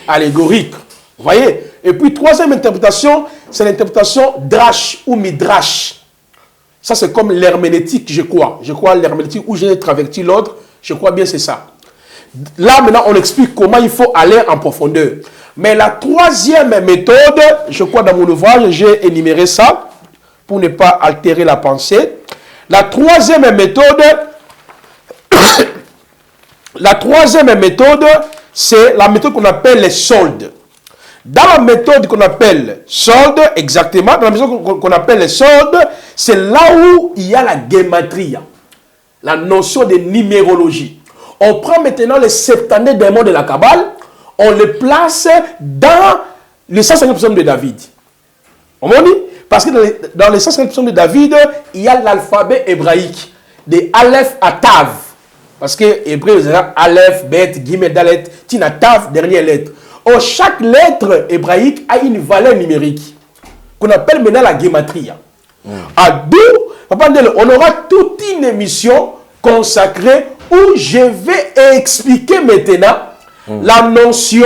Allégorique. Vous voyez? Et puis, troisième interprétation, c'est l'interprétation Drash ou Midrash. Ça, c'est comme l'herméneutique, je crois. Je crois l'herméneutique où j'ai traverti l'autre. Je crois bien c'est ça. Là, maintenant, on explique comment il faut aller en profondeur. Mais la troisième méthode, je crois dans mon ouvrage, j'ai énuméré ça pour ne pas altérer la pensée. La troisième méthode, c'est la méthode qu'on appelle les soldes. Dans la méthode qu'on appelle solde, exactement, dans la méthode qu'on appelle les soldes, c'est là où il y a la gematria, la notion de numérologie. On prend maintenant les 70 démons de la Kabbale, on les place dans les 150 psaumes de David. On m'a dit? Parce que dans les 150 psaumes de David, il y a l'alphabet hébraïque, de Aleph à Tav. Parce que hébreu, c'est Aleph, Bet, Gimel, Dalet, Tina, Tav, dernière lettre. Or, chaque lettre hébraïque a une valeur numérique qu'on appelle maintenant la gematria. À d'où, on aura toute une émission consacrée où je vais expliquer maintenant la notion,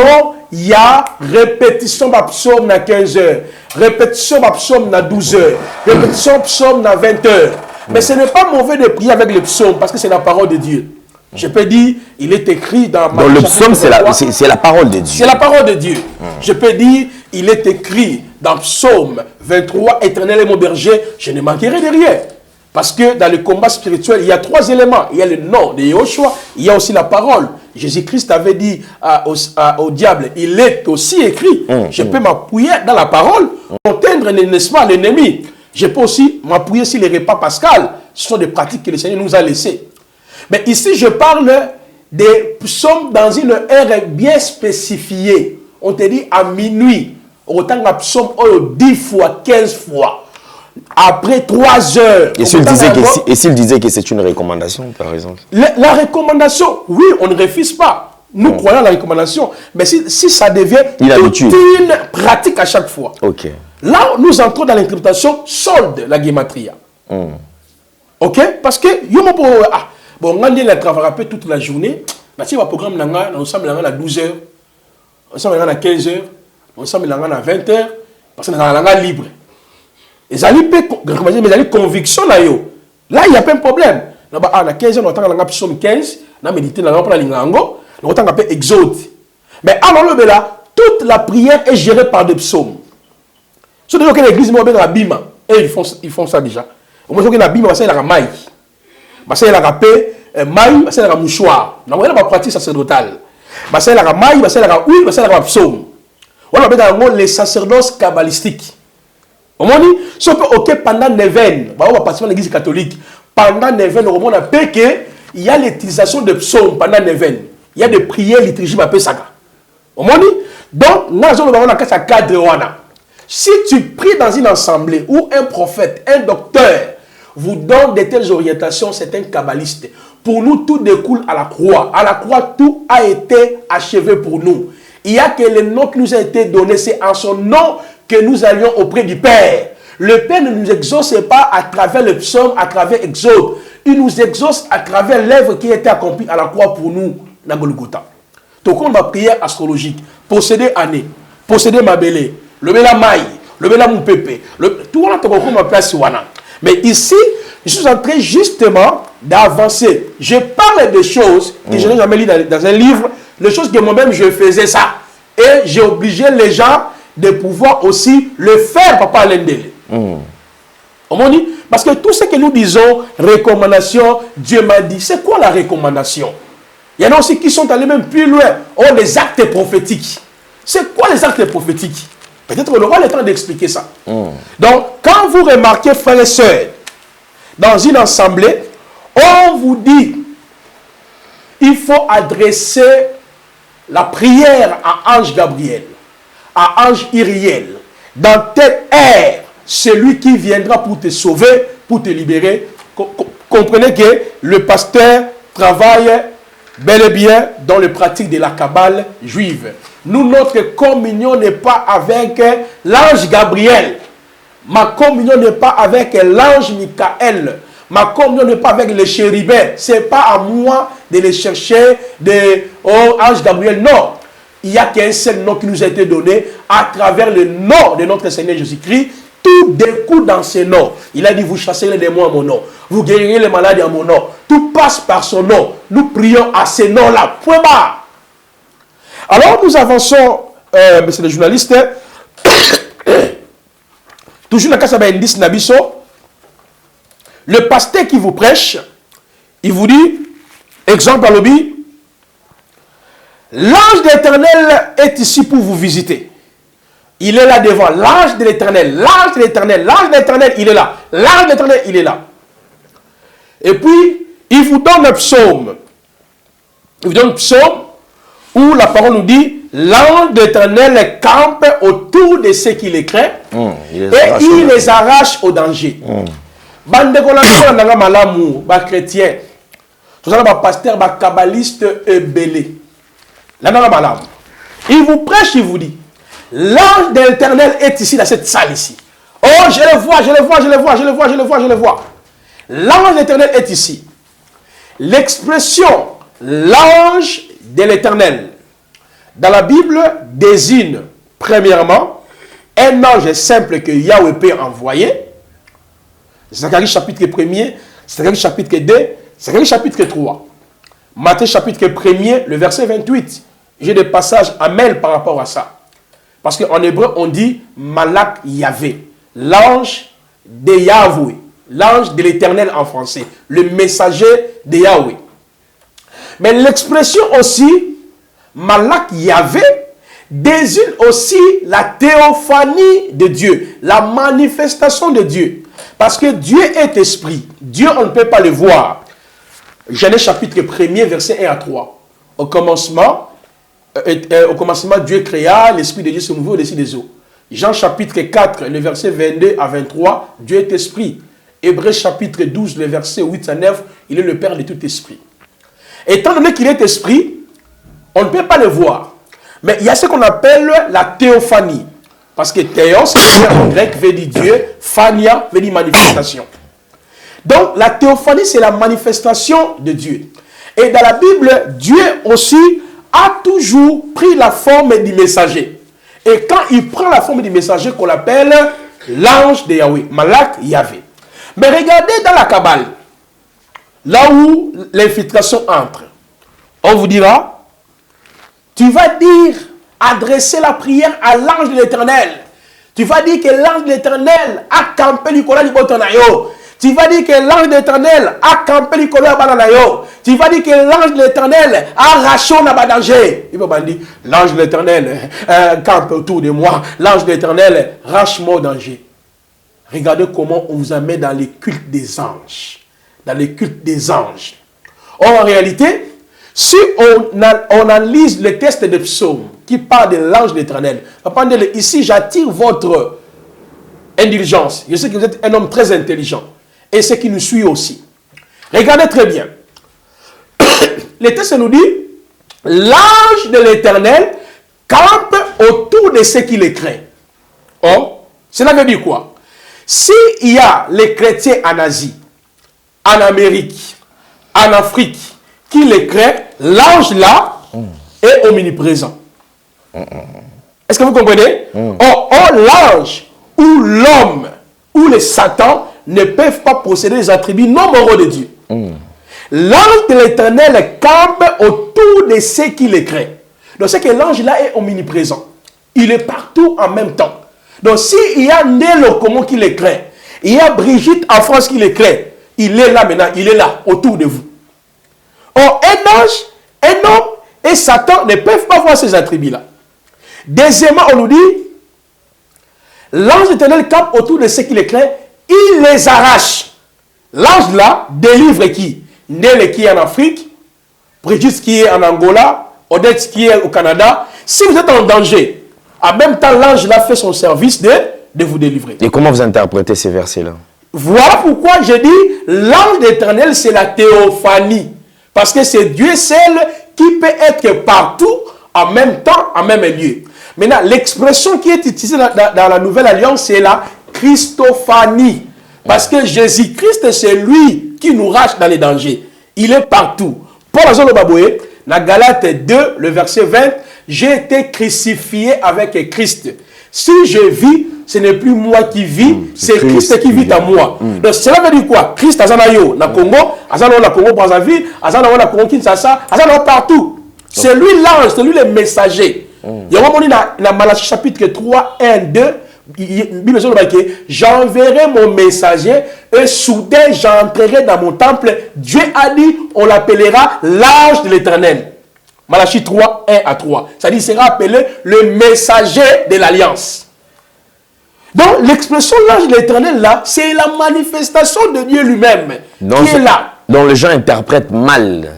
il y a répétition de psaume dans 15 heures, répétition de psaume dans 12 heures, répétition de psaume dans 20 heures. Mais ce n'est pas mauvais de prier avec les psaumes parce que c'est la parole de Dieu. Je peux dire, il est écrit dans... Donc le psaume, c'est la parole de Dieu. C'est la parole de Dieu. Je peux dire, il est écrit dans Psaume 23, Éternel est mon berger, je ne manquerai de rien. Parce que dans le combat spirituel, il y a 3 éléments. Il y a le nom de Yahushua, il y a aussi la parole. Jésus-Christ avait dit au diable, il est aussi écrit. Je peux m'appuyer dans la parole, entendre, n'est-ce pas, l'ennemi. Je peux aussi m'appuyer sur les repas pascal. Ce sont des pratiques que le Seigneur nous a laissées. Mais ici, je parle des psaumes dans une heure bien spécifiée. On te dit à minuit. Autant qu'un psaume 10 fois, 15 fois. Après 3 heures. Et s'il disait que c'est une recommandation, par exemple? La recommandation, oui, on ne refuse pas. Nous croyons à la recommandation. Mais si ça devient une pratique à chaque fois. Ok. Là, nous entrons dans l'interprétation solde, la gematria. Ok? Parce que, bon, on a travaillé toute la journée. Si on programme, nous sommes à 12 heures, nous sommes à 15 heures, nous sommes à 20 heures, parce que nous sommes libres. Et ça les convictions là, il n'y a pas de problème. À 15 heures, nous avons psaume 15, nous méditons, nous avons l'ingango, nous avons exode. Mais alors là, toute la prière est gérée par des psaumes. Si vous avez l'église, vous avez la bima, et ils font ça déjà. Vous avez la bima, c'est la maille. C'est la paix, maille, c'est la mouchoir. Nous avons la pratique sacerdotale. C'est la maille, c'est la huile, c'est la psaume. On appelle les sacerdoces kabbalistiques. On dit, si on peut, pendant Néven, on va participer à l'église catholique. Pendant Néven, on a fait qu'il y a l'utilisation de psaumes pendant Néven. Il y a des prières liturgiques, on ça. On dit, donc, nous avons un cadre. Si tu pries dans une assemblée où un prophète, un docteur vous donne de telles orientations, c'est un kabbaliste. Pour nous, tout découle à la croix. À la croix, tout a été achevé pour nous. Il y a que le nom qui nous a été donné, c'est en son nom que nous allions auprès du Père. Le Père ne nous exauce pas à travers le psaume, à travers Exode. Il nous exauce à travers l'œuvre qui a été accomplie à la croix pour nous, dans Golgotha. Donc, on va prière astrologique, posséder année. posséder ma belé, le bela maï, le bela mon pépé, tout le monde a place wana. Mais ici, je suis en train justement d'avancer. Je parle de choses que je n'ai jamais lues dans un livre, les choses que moi-même je faisais ça. Et j'ai obligé les gens de pouvoir aussi le faire, Papa Lendele. On m'a dit, parce que tout ce que nous disons, recommandation, Dieu m'a dit, c'est quoi la recommandation? Il y en a aussi qui sont allés même plus loin, ont les actes prophétiques. C'est quoi les actes prophétiques? Peut-être qu'on aura le temps d'expliquer ça. Donc, quand vous remarquez, frères et sœurs, dans une assemblée, on vous dit, il faut adresser la prière à Ange Gabriel, à Ange Iriel, dans telle ère, celui qui viendra pour te sauver, pour te libérer. Comprenez que le pasteur travaille bel et bien dans les pratiques de la Kabbale juive. Nous, notre communion n'est pas avec l'ange Gabriel. Ma communion n'est pas avec l'ange Michael. Ma communion n'est pas avec les chérubins. Ce n'est pas à moi de les chercher, ange Gabriel. Non. Il n'y a qu'un seul nom qui nous a été donné à travers le nom de notre Seigneur Jésus-Christ. Tout découle dans ce nom. Il a dit, vous chasserez les démons à mon nom. Vous guérirez les maladies à mon nom. Tout passe par son nom. Nous prions à ce nom-là. Point barre. Alors, nous avançons, monsieur le journaliste. Toujours dans le cas de Indis Nabiso. Le pasteur qui vous prêche, il vous dit, exemple à l'objet, l'ange de l'Éternel est ici pour vous visiter. Il est là devant, l'ange de l'Éternel, l'ange de l'Éternel, l'ange de l'Éternel, il est là. L'ange de l'Éternel, il est là. Et puis, il vous donne un psaume. Il vous donne un psaume où la parole nous dit, l'ange de l'Éternel campe autour de ceux qui les craignent et il les arrache au danger. Bande de collaborateurs, malamou, ba chrétien, tout ça, ba pasteur, ba kabbaliste belé. Là, dans la malam. Il vous prêche, il vous dit, l'ange de l'Éternel est ici, dans cette salle ici. Oh, je le vois, je le vois, je le vois, je le vois, je le vois, je le vois. L'ange de l'Éternel est ici. L'expression l'ange de l'Éternel dans la Bible désigne premièrement un ange simple que Yahweh peut envoyer. Zacharie chapitre 1er, Zacharie chapitre 2, Zacharie chapitre 3. Matthieu chapitre 1er, le verset 28. J'ai des passages à mêle par rapport à ça. Parce qu'en hébreu, on dit Malak Yahvé, l'ange de Yahweh, l'ange de l'Éternel en français, le messager de Yahweh. Mais l'expression aussi, Malak Yahvé, désigne aussi la théophanie de Dieu, la manifestation de Dieu. Parce que Dieu est esprit. Dieu, on ne peut pas le voir. Genèse chapitre 1er, verset 1 à 3. Au commencement, Dieu créa, l'Esprit de Dieu se mouvait au-dessus des eaux. Jean chapitre 4, le verset 22 à 23, Dieu est esprit. Hébreux chapitre 12, le verset 8 à 9, il est le Père de tout esprit. Étant donné qu'il est esprit, on ne peut pas le voir. Mais il y a ce qu'on appelle la théophanie. Parce que théos, en grec, veut dire Dieu, phania veut dire manifestation. Donc, la théophanie, c'est la manifestation de Dieu. Et dans la Bible, Dieu aussi a toujours pris la forme du messager. Et quand il prend la forme du messager, qu'on appelle l'ange de Yahweh, Malak Yahvé. Mais regardez dans la Kabbale, là où l'infiltration entre, on vous dira, tu vas dire, adresser la prière à l'ange de l'Éternel. Tu vas dire que l'ange de l'Éternel a campé Nicolas du Botonayo. Tu vas dire que l'ange de l'Éternel a campé Nicolas Bananayo. Tu vas dire que l'ange de l'Éternel a raché un danger. Il va dire, l'ange de l'Éternel campe autour de moi. L'ange de l'Éternel rache-moi au danger. Regardez comment on vous amène dans les cultes des anges. Dans les cultes des anges. Or, en réalité, si on analyse le texte de Psaume qui parle de l'ange de l'Éternel, ici j'attire votre indulgence. Je sais que vous êtes un homme très intelligent. Et ce qui nous suit aussi. Regardez très bien. Le texte nous dit, l'ange de l'Éternel campe autour de ceux qui les craignent. Or, cela veut dire quoi? S'il y a les chrétiens en Asie, en Amérique, en Afrique, qui les craignent, l'ange là est omniprésent. Est-ce que vous comprenez? Or, l'ange ou l'homme ou les satans ne peuvent pas posséder les attributs non moraux de Dieu. L'ange de l'Éternel campe autour de ceux qui le créent. Donc, c'est que l'ange-là est omniprésent. Il est partout en même temps. Donc, s'il y a Nélo Komo qui le crée, il y a Brigitte en France qui le crée, il est là maintenant, il est là, autour de vous. Or, un ange, un homme et Satan ne peuvent pas voir ces attributs-là. Deuxièmement, on nous dit, l'ange de l'Éternel campe autour de ceux qui le créent, il les arrache. L'ange là délivre qui? Nele qui est en Afrique, Brigitte qui est en Angola, Odette qui est au Canada. Si vous êtes en danger, en même temps, l'ange là fait son service de vous délivrer. Et comment vous interprétez ces versets-là? Voilà pourquoi je dis, l'ange d'Éternel, c'est la théophanie. Parce que c'est Dieu seul qui peut être partout, en même temps, en même lieu. Maintenant, l'expression qui est utilisée dans la Nouvelle Alliance, c'est la Christophanie. Parce que Jésus-Christ, c'est lui qui nous rache dans les dangers. Il est partout. Paul Azolo Baboué, dans Galates 2, le verset 20, j'ai été crucifié avec Christ. Si je vis, ce n'est plus moi qui vis, c'est Christ qui vit en moi. Donc cela veut dire quoi? Christ Azanayo, na Congo, Azanayo na Congo Brazzaville, Azanayo na Congo Kinshasa, Azanayo partout. C'est lui l'ange, c'est lui le messager. Il y a un moment dans Malachie chapitre 3, 1, 2, j'enverrai mon messager et soudain j'entrerai dans mon temple. Dieu a dit, on l'appellera l'ange de l'Éternel. Malachie 3, 1 à 3. Ça dit, il sera appelé le messager de l'Alliance. Donc, l'expression l'ange de l'Éternel, là, c'est la manifestation de Dieu lui-même qui est là. Donc, les gens interprètent mal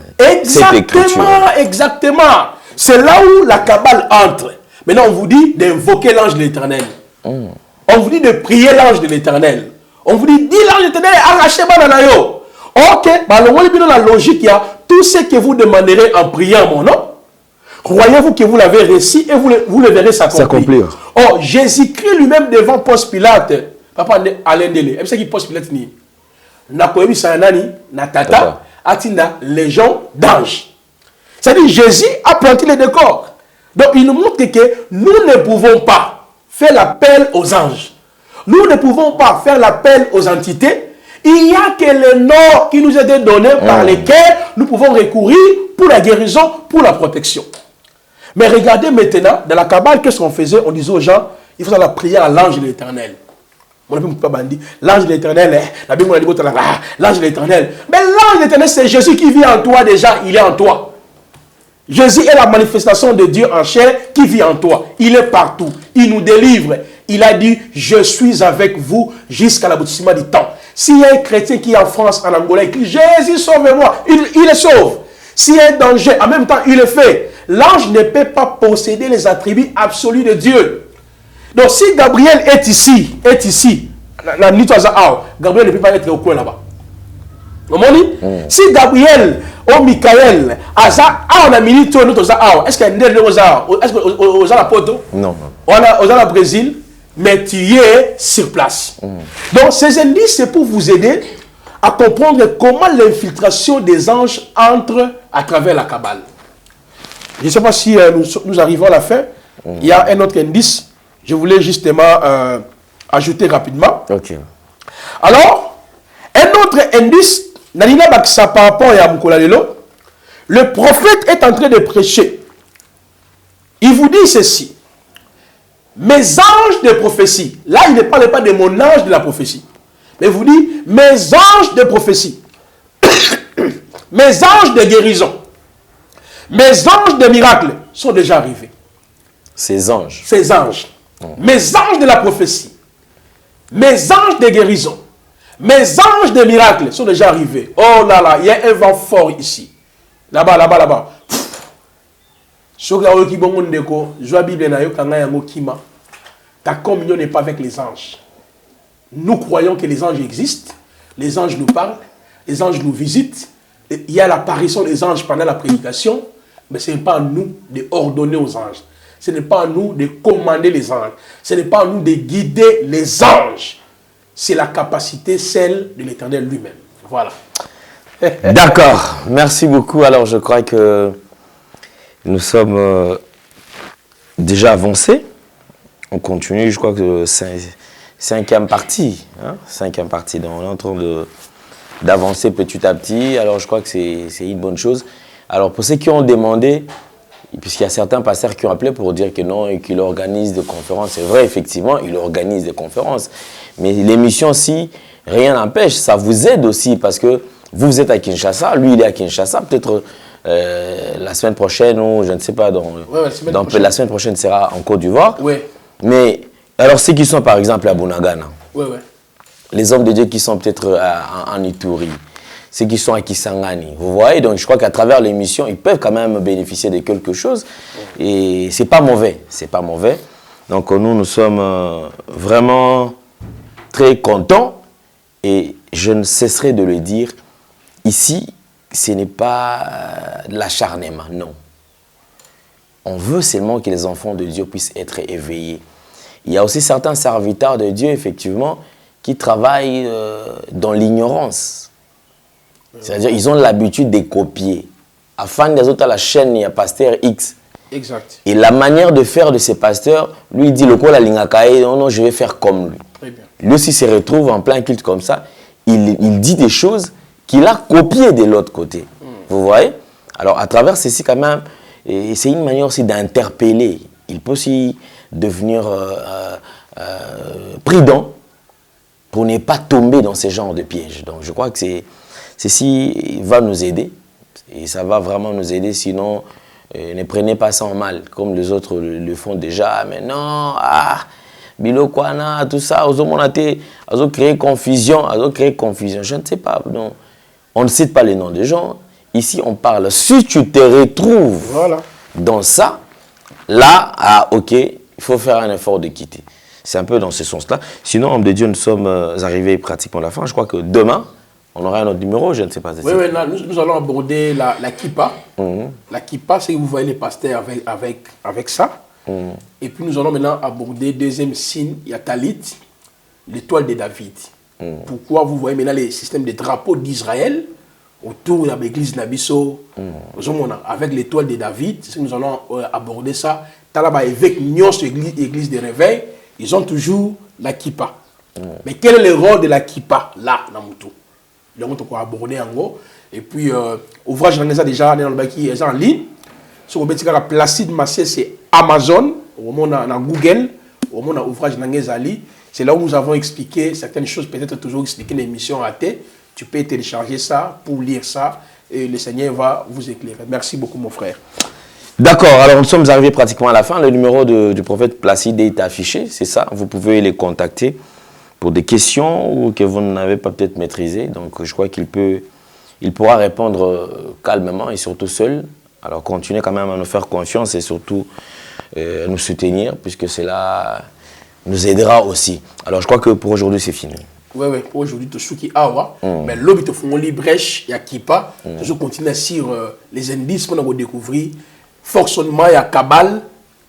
cette écriture. Exactement. C'est là où la Kabbale entre. Maintenant, on vous dit d'invoquer l'ange de l'Éternel. On vous dit de prier l'ange de l'Éternel. On vous dit, dis l'ange de l'Éternel, arrachez bananayo. Ok, la logique, il y a tout ce que vous demanderez en priant mon nom. Croyez-vous que vous l'avez réussi et vous le verrez s'accomplir. Oh, Jésus-Christ lui-même devant Ponce Pilate, papa Alain Dele, c'est qui Ponce Pilate ni na koyebi sanani na tata atinda légion d'anges. C'est-à-dire Jésus a planté le décor. Donc il nous montre que nous ne pouvons pas faire l'appel aux anges. Nous ne pouvons pas faire l'appel aux entités. Il n'y a que les noms qui nous étaient donnés par lesquels nous pouvons recourir pour la guérison, pour la protection. Mais regardez maintenant, dans la Kabbale, qu'est-ce qu'on faisait? On disait aux gens, il faut faire la prière à l'ange de l'Éternel. L'ange de l'Éternel, l'ange de l'Éternel. Mais l'ange de l'Éternel, c'est Jésus qui vit en toi déjà, il est en toi. Jésus est la manifestation de Dieu en chair qui vit en toi. Il est partout. Il nous délivre. Il a dit, je suis avec vous jusqu'à l'aboutissement du temps. S'il y a un chrétien qui est en France, en Angola, il dit, Jésus sauve-moi, il le sauve. S'il y a un danger, en même temps, il le fait. L'ange ne peut pas posséder les attributs absolus de Dieu. Donc si Gabriel est ici, Gabriel ne peut pas être au coin là-bas. Si Gabriel ou Michael, on a mis tout notre est-ce qu'il y a est-ce que la poto? Non. On a au Brésil, mais tu es sur place. Donc ces indices, c'est pour vous aider à comprendre comment l'infiltration des anges entre à travers la Kabbale. Je ne sais pas si nous arrivons à la fin. Il y a un autre indice. Je voulais justement ajouter rapidement. Ok. Alors, un autre indice, par rapport à Moukolalelo, le prophète est en train de prêcher. Il vous dit ceci. Mes anges de prophétie. Là, il ne parle pas de mon ange de la prophétie. Mais il vous dit, mes anges de prophétie. Mes anges de guérison. Mes anges de miracles sont déjà arrivés. Ces anges. Ces anges. Mes anges de la prophétie. Mes anges de guérison. Mes anges de miracles sont déjà arrivés. Oh là là, il y a un vent fort ici. Là-bas, là-bas, là-bas. Ta communion n'est pas avec les anges. Nous croyons que les anges existent. Les anges nous parlent. Les anges nous visitent. Il y a l'apparition des anges pendant la prédication. Mais ce n'est pas à nous de ordonner aux anges. Ce n'est pas à nous de commander les anges. Ce n'est pas à nous de guider les anges. C'est la capacité, celle de l'Éternel lui-même. Voilà. D'accord. Merci beaucoup. Alors, je crois que nous sommes déjà avancés. On continue, je crois que cinquième partie. Hein, cinquième partie. Donc on est en train d'avancer petit à petit. Alors je crois que c'est une bonne chose. Alors pour ceux qui ont demandé, puisqu'il y a certains pasteurs qui ont appelé pour dire que non et qu'il organise des conférences. C'est vrai, effectivement, il organise des conférences. Mais l'émission aussi, rien n'empêche. Ça vous aide aussi parce que vous êtes à Kinshasa, lui il est à Kinshasa. Peut-être la semaine prochaine ou je ne sais pas, la semaine prochaine sera en Côte d'Ivoire. Ouais. Mais alors ceux qui sont par exemple à Bunagana, Ouais. les hommes de Dieu qui sont peut-être en Ituri, ceux qui sont à Kisangani, vous voyez, donc je crois qu'à travers l'émission, ils peuvent quand même bénéficier de quelque chose. Et c'est pas mauvais, c'est pas mauvais. Donc nous sommes vraiment très contents et je ne cesserai de le dire, ici, ce n'est pas de l'acharnement, non. On veut seulement que les enfants de Dieu puissent être éveillés. Il y a aussi certains serviteurs de Dieu, effectivement, qui travaillent dans l'ignorance. C'est-à-dire qu'ils ont l'habitude de copier. Afin des autres à la chaîne, il y a pasteur X. Exact. Et la manière de faire de ces pasteurs, lui il dit le quoi la lingakae, non, je vais faire comme lui. Très bien. Lui aussi se retrouve en plein culte comme ça. Il dit des choses qu'il a copiées de l'autre côté. Vous voyez? Alors à travers ceci quand même, c'est une manière aussi d'interpeller. Il peut aussi devenir prudent pour ne pas tomber dans ce genre de pièges. Donc je crois que ceci va nous aider. Et ça va vraiment nous aider, sinon ne prenez pas ça en mal, comme les autres le font déjà. Mais non, Bilokwana, tout ça, ils ont créé confusion, je ne sais pas. Non. On ne cite pas les noms des gens. Ici, on parle. Si tu te retrouves dans ça, là, ok, il faut faire un effort de quitter. C'est un peu dans ce sens-là. Sinon, homme de Dieu, nous sommes arrivés pratiquement à la fin. Je crois que demain, on aura un autre numéro, je ne sais pas. Oui, nous allons aborder la kippa. La kippa, c'est que vous voyez les pasteurs avec ça. Et puis nous allons maintenant aborder deuxième signe, il y a Talit, l'étoile de David. Pourquoi vous voyez maintenant les systèmes de drapeaux d'Israël autour de l'église Nabiso, avec l'étoile de David, nous allons aborder ça. Talaba évêque Nyons, l'église de réveil, ils ont toujours la kippa. Mais quel est le rôle de la kippa là, dans Moutou? Le monde qu'on a abordé en gros. Et puis, ouvrage déjà en ligne. Sur le Placide Massé, c'est Amazon, au moment dans Google, au moment ouvrage Ali. C'est là où nous avons expliqué certaines choses, peut-être toujours expliquer l'émission ratée. Tu peux télécharger ça pour lire ça et le Seigneur va vous éclairer. Merci beaucoup, mon frère. D'accord, alors nous sommes arrivés pratiquement à la fin. Le numéro du prophète Placide est affiché, c'est ça. Vous pouvez les contacter pour des questions ou que vous n'avez pas peut-être maîtrisées. Donc je crois qu'il pourra répondre calmement et surtout seul. Alors continuez quand même à nous faire confiance et surtout à nous soutenir puisque cela nous aidera aussi. Alors je crois que pour aujourd'hui c'est fini. Oui, pour aujourd'hui, tu as qui awa, mais l'objet de fond brèche, il y a Kippa, toujours continuer sur les indices qu'on a découvert, fonctionnement, il y a Kabal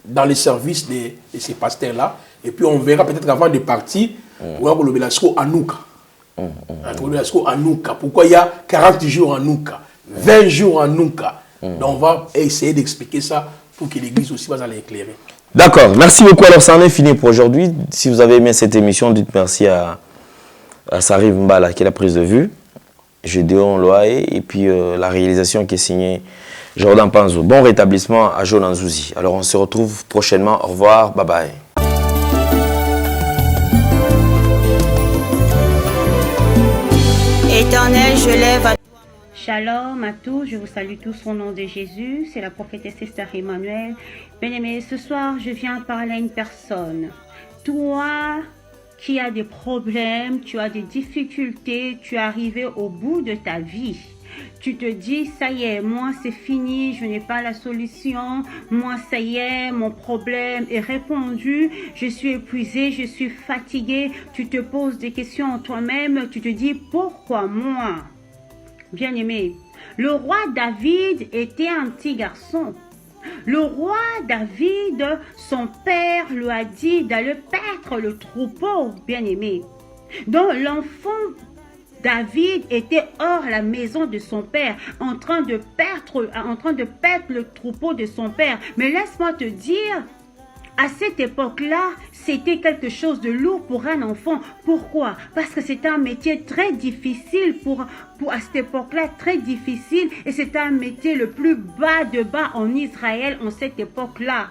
dans les services de ces pasteurs-là. Et puis on verra peut-être avant de partir, on va le Belasco Anouka. Pourquoi il y a 40 jours Anouka, 20 jours Anouka. Donc on va essayer d'expliquer ça pour que l'église aussi va l'éclairer. D'accord, merci beaucoup. Alors ça en est fini pour aujourd'hui. Si vous avez aimé cette émission, dites merci à Sarif Mbala qui est la prise de vue, Gédéon Loaé et puis la réalisation qui est signée Jordan Panzo. Bon rétablissement à Jonan Zouzi. Alors on se retrouve prochainement. Au revoir, bye bye. Éternel, je lève à... Shalom à tous, je vous salue tous au nom de Jésus, c'est la prophétesse Esther Emmanuel. Bien-aimés, ce soir, je viens parler à une personne. Toi qui as des problèmes, tu as des difficultés, tu es arrivé au bout de ta vie. Tu te dis, ça y est, moi c'est fini, je n'ai pas la solution, moi ça y est, mon problème est répondu, je suis épuisé, je suis fatigué. Tu te poses des questions en toi-même, tu te dis, pourquoi moi? Bien-aimé, le roi David était un petit garçon. Le roi David, son père lui a dit d'aller paître le troupeau, bien-aimé. Donc l'enfant David était hors la maison de son père, en train de paître le troupeau de son père. Mais laisse-moi te dire, À cette époque-là, c'était quelque chose de lourd pour un enfant. Pourquoi? Parce que c'était un métier très difficile à cette époque-là, très difficile. Et c'était un métier le plus bas de bas en Israël en cette époque-là.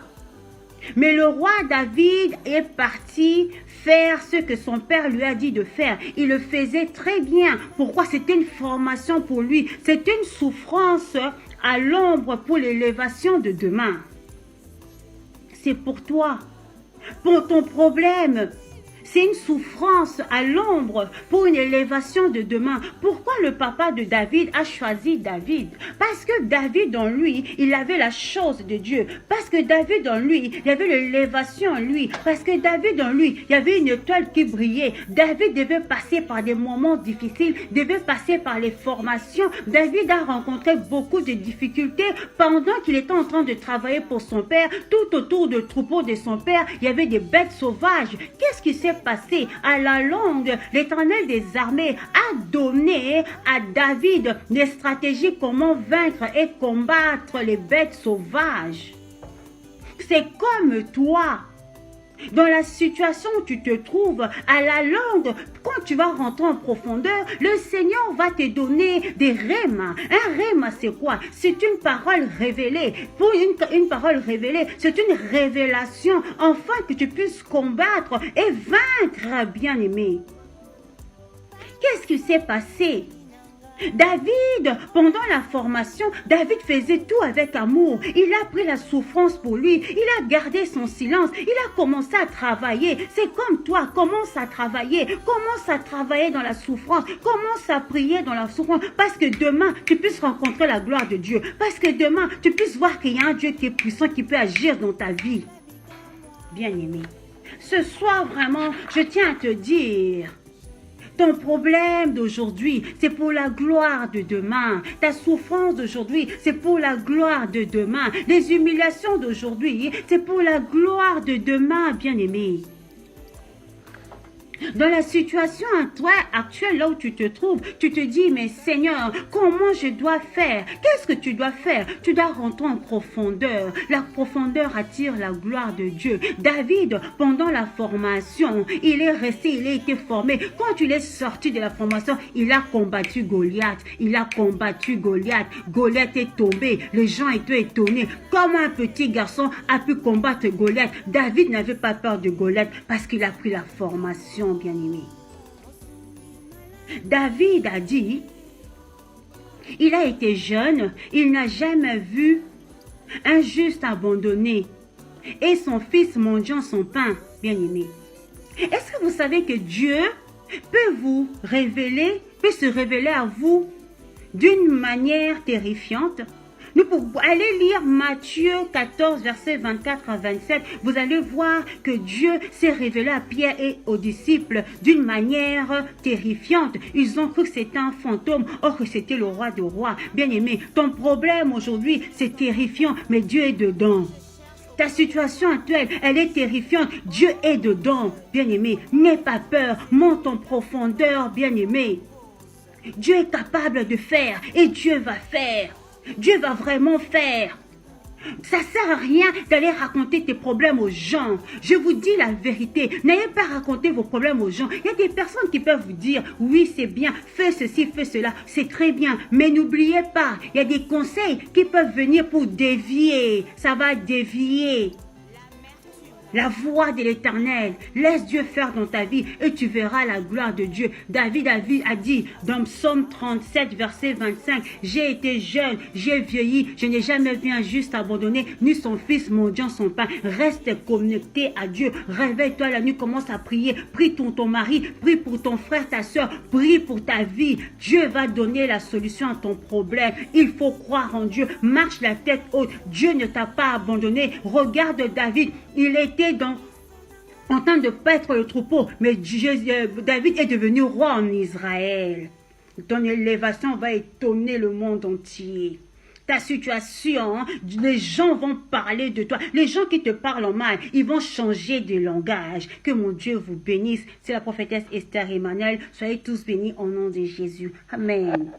Mais le roi David est parti faire ce que son père lui a dit de faire. Il le faisait très bien. Pourquoi? C'était une formation pour lui. C'était une souffrance à l'ombre pour l'élévation de demain. C'est pour toi, pour ton problème. C'est une souffrance à l'ombre pour une élévation de demain. Pourquoi le papa de David a choisi David? Parce que David en lui, il avait la chose de Dieu. Parce que David en lui, il y avait l'élévation en lui. Parce que David en lui, il y avait une étoile qui brillait. David devait passer par des moments difficiles, devait passer par les formations. David a rencontré beaucoup de difficultés pendant qu'il était en train de travailler pour son père. Tout autour du troupeau de son père, il y avait des bêtes sauvages. Qu'est-ce qui s'est passé? À la longue, l'Éternel des armées a donné à David des stratégies comment vaincre et combattre les bêtes sauvages. C'est comme toi. Dans la situation où tu te trouves, à la longue, quand tu vas rentrer en profondeur, le Seigneur va te donner des rhémas. Un rhéma, c'est quoi? C'est une parole révélée. Pour une parole révélée, c'est une révélation, afin que tu puisses combattre et vaincre, bien-aimé. Qu'est-ce qui s'est passé? David, pendant la formation, David faisait tout avec amour. Il a pris la souffrance pour lui. Il a gardé son silence. Il a commencé à travailler. C'est comme toi, commence à travailler. Commence à travailler dans la souffrance. Commence à prier dans la souffrance. Parce que demain, tu puisses rencontrer la gloire de Dieu. Parce que demain, tu puisses voir qu'il y a un Dieu qui est puissant, qui peut agir dans ta vie. Bien-aimé, ce soir, vraiment, je tiens à te dire... Ton problème d'aujourd'hui, c'est pour la gloire de demain. Ta souffrance d'aujourd'hui, c'est pour la gloire de demain. Les humiliations d'aujourd'hui, c'est pour la gloire de demain, bien-aimé. Dans la situation actuelle, là où tu te trouves, tu te dis, mais Seigneur, comment je dois faire? Qu'est-ce que tu dois faire? Tu dois rentrer en profondeur. La profondeur attire la gloire de Dieu. David, pendant la formation, il est resté, il a été formé. Quand il est sorti de la formation, il a combattu Goliath. Il a combattu Goliath. Goliath est tombé. Les gens étaient étonnés. Comment un petit garçon a pu combattre Goliath? David n'avait pas peur de Goliath parce qu'il a pris la formation. Bien-aimé. David a dit, il a été jeune, il n'a jamais vu un juste abandonné et son fils mendiant son pain. Bien-aimé. Est-ce que vous savez que Dieu peut se révéler à vous d'une manière terrifiante? Nous pouvons aller lire Matthieu 14, versets 24 à 27. Vous allez voir que Dieu s'est révélé à Pierre et aux disciples d'une manière terrifiante. Ils ont cru que c'était un fantôme, or que c'était le roi des rois. Bien-aimé, ton problème aujourd'hui, c'est terrifiant, mais Dieu est dedans. Ta situation actuelle, elle est terrifiante. Dieu est dedans, bien-aimé. N'aie pas peur, monte en profondeur, bien-aimé. Dieu est capable de faire et Dieu va faire. Dieu va vraiment faire. Ça ne sert à rien d'aller raconter tes problèmes aux gens. Je vous dis la vérité. N'ayez pas raconté vos problèmes aux gens. Il y a des personnes qui peuvent vous dire, oui, c'est bien, fais ceci, fais cela. C'est très bien. Mais n'oubliez pas, il y a des conseils qui peuvent venir pour dévier. Ça va dévier la voix de l'Éternel. Laisse Dieu faire dans ta vie et tu verras la gloire de Dieu. David a dit dans Psaume 37, verset 25, « J'ai été jeune, j'ai vieilli, je n'ai jamais vu un juste abandonné, ni son fils mendiant son pain. » Reste connecté à Dieu. Réveille-toi la nuit, commence à prier. Prie pour ton mari, prie pour ton frère, ta soeur, prie pour ta vie. Dieu va donner la solution à ton problème. Il faut croire en Dieu. Marche la tête haute. Dieu ne t'a pas abandonné. Regarde David, il était en train de paître le troupeau, mais David est devenu roi en Israël. Ton élévation va étonner le monde entier. Ta situation, les gens vont parler de toi. Les gens qui te parlent en mal, ils vont changer de langage. Que mon Dieu vous bénisse. C'est la prophétesse Esther Emmanuel. Soyez tous bénis au nom de Jésus. Amen.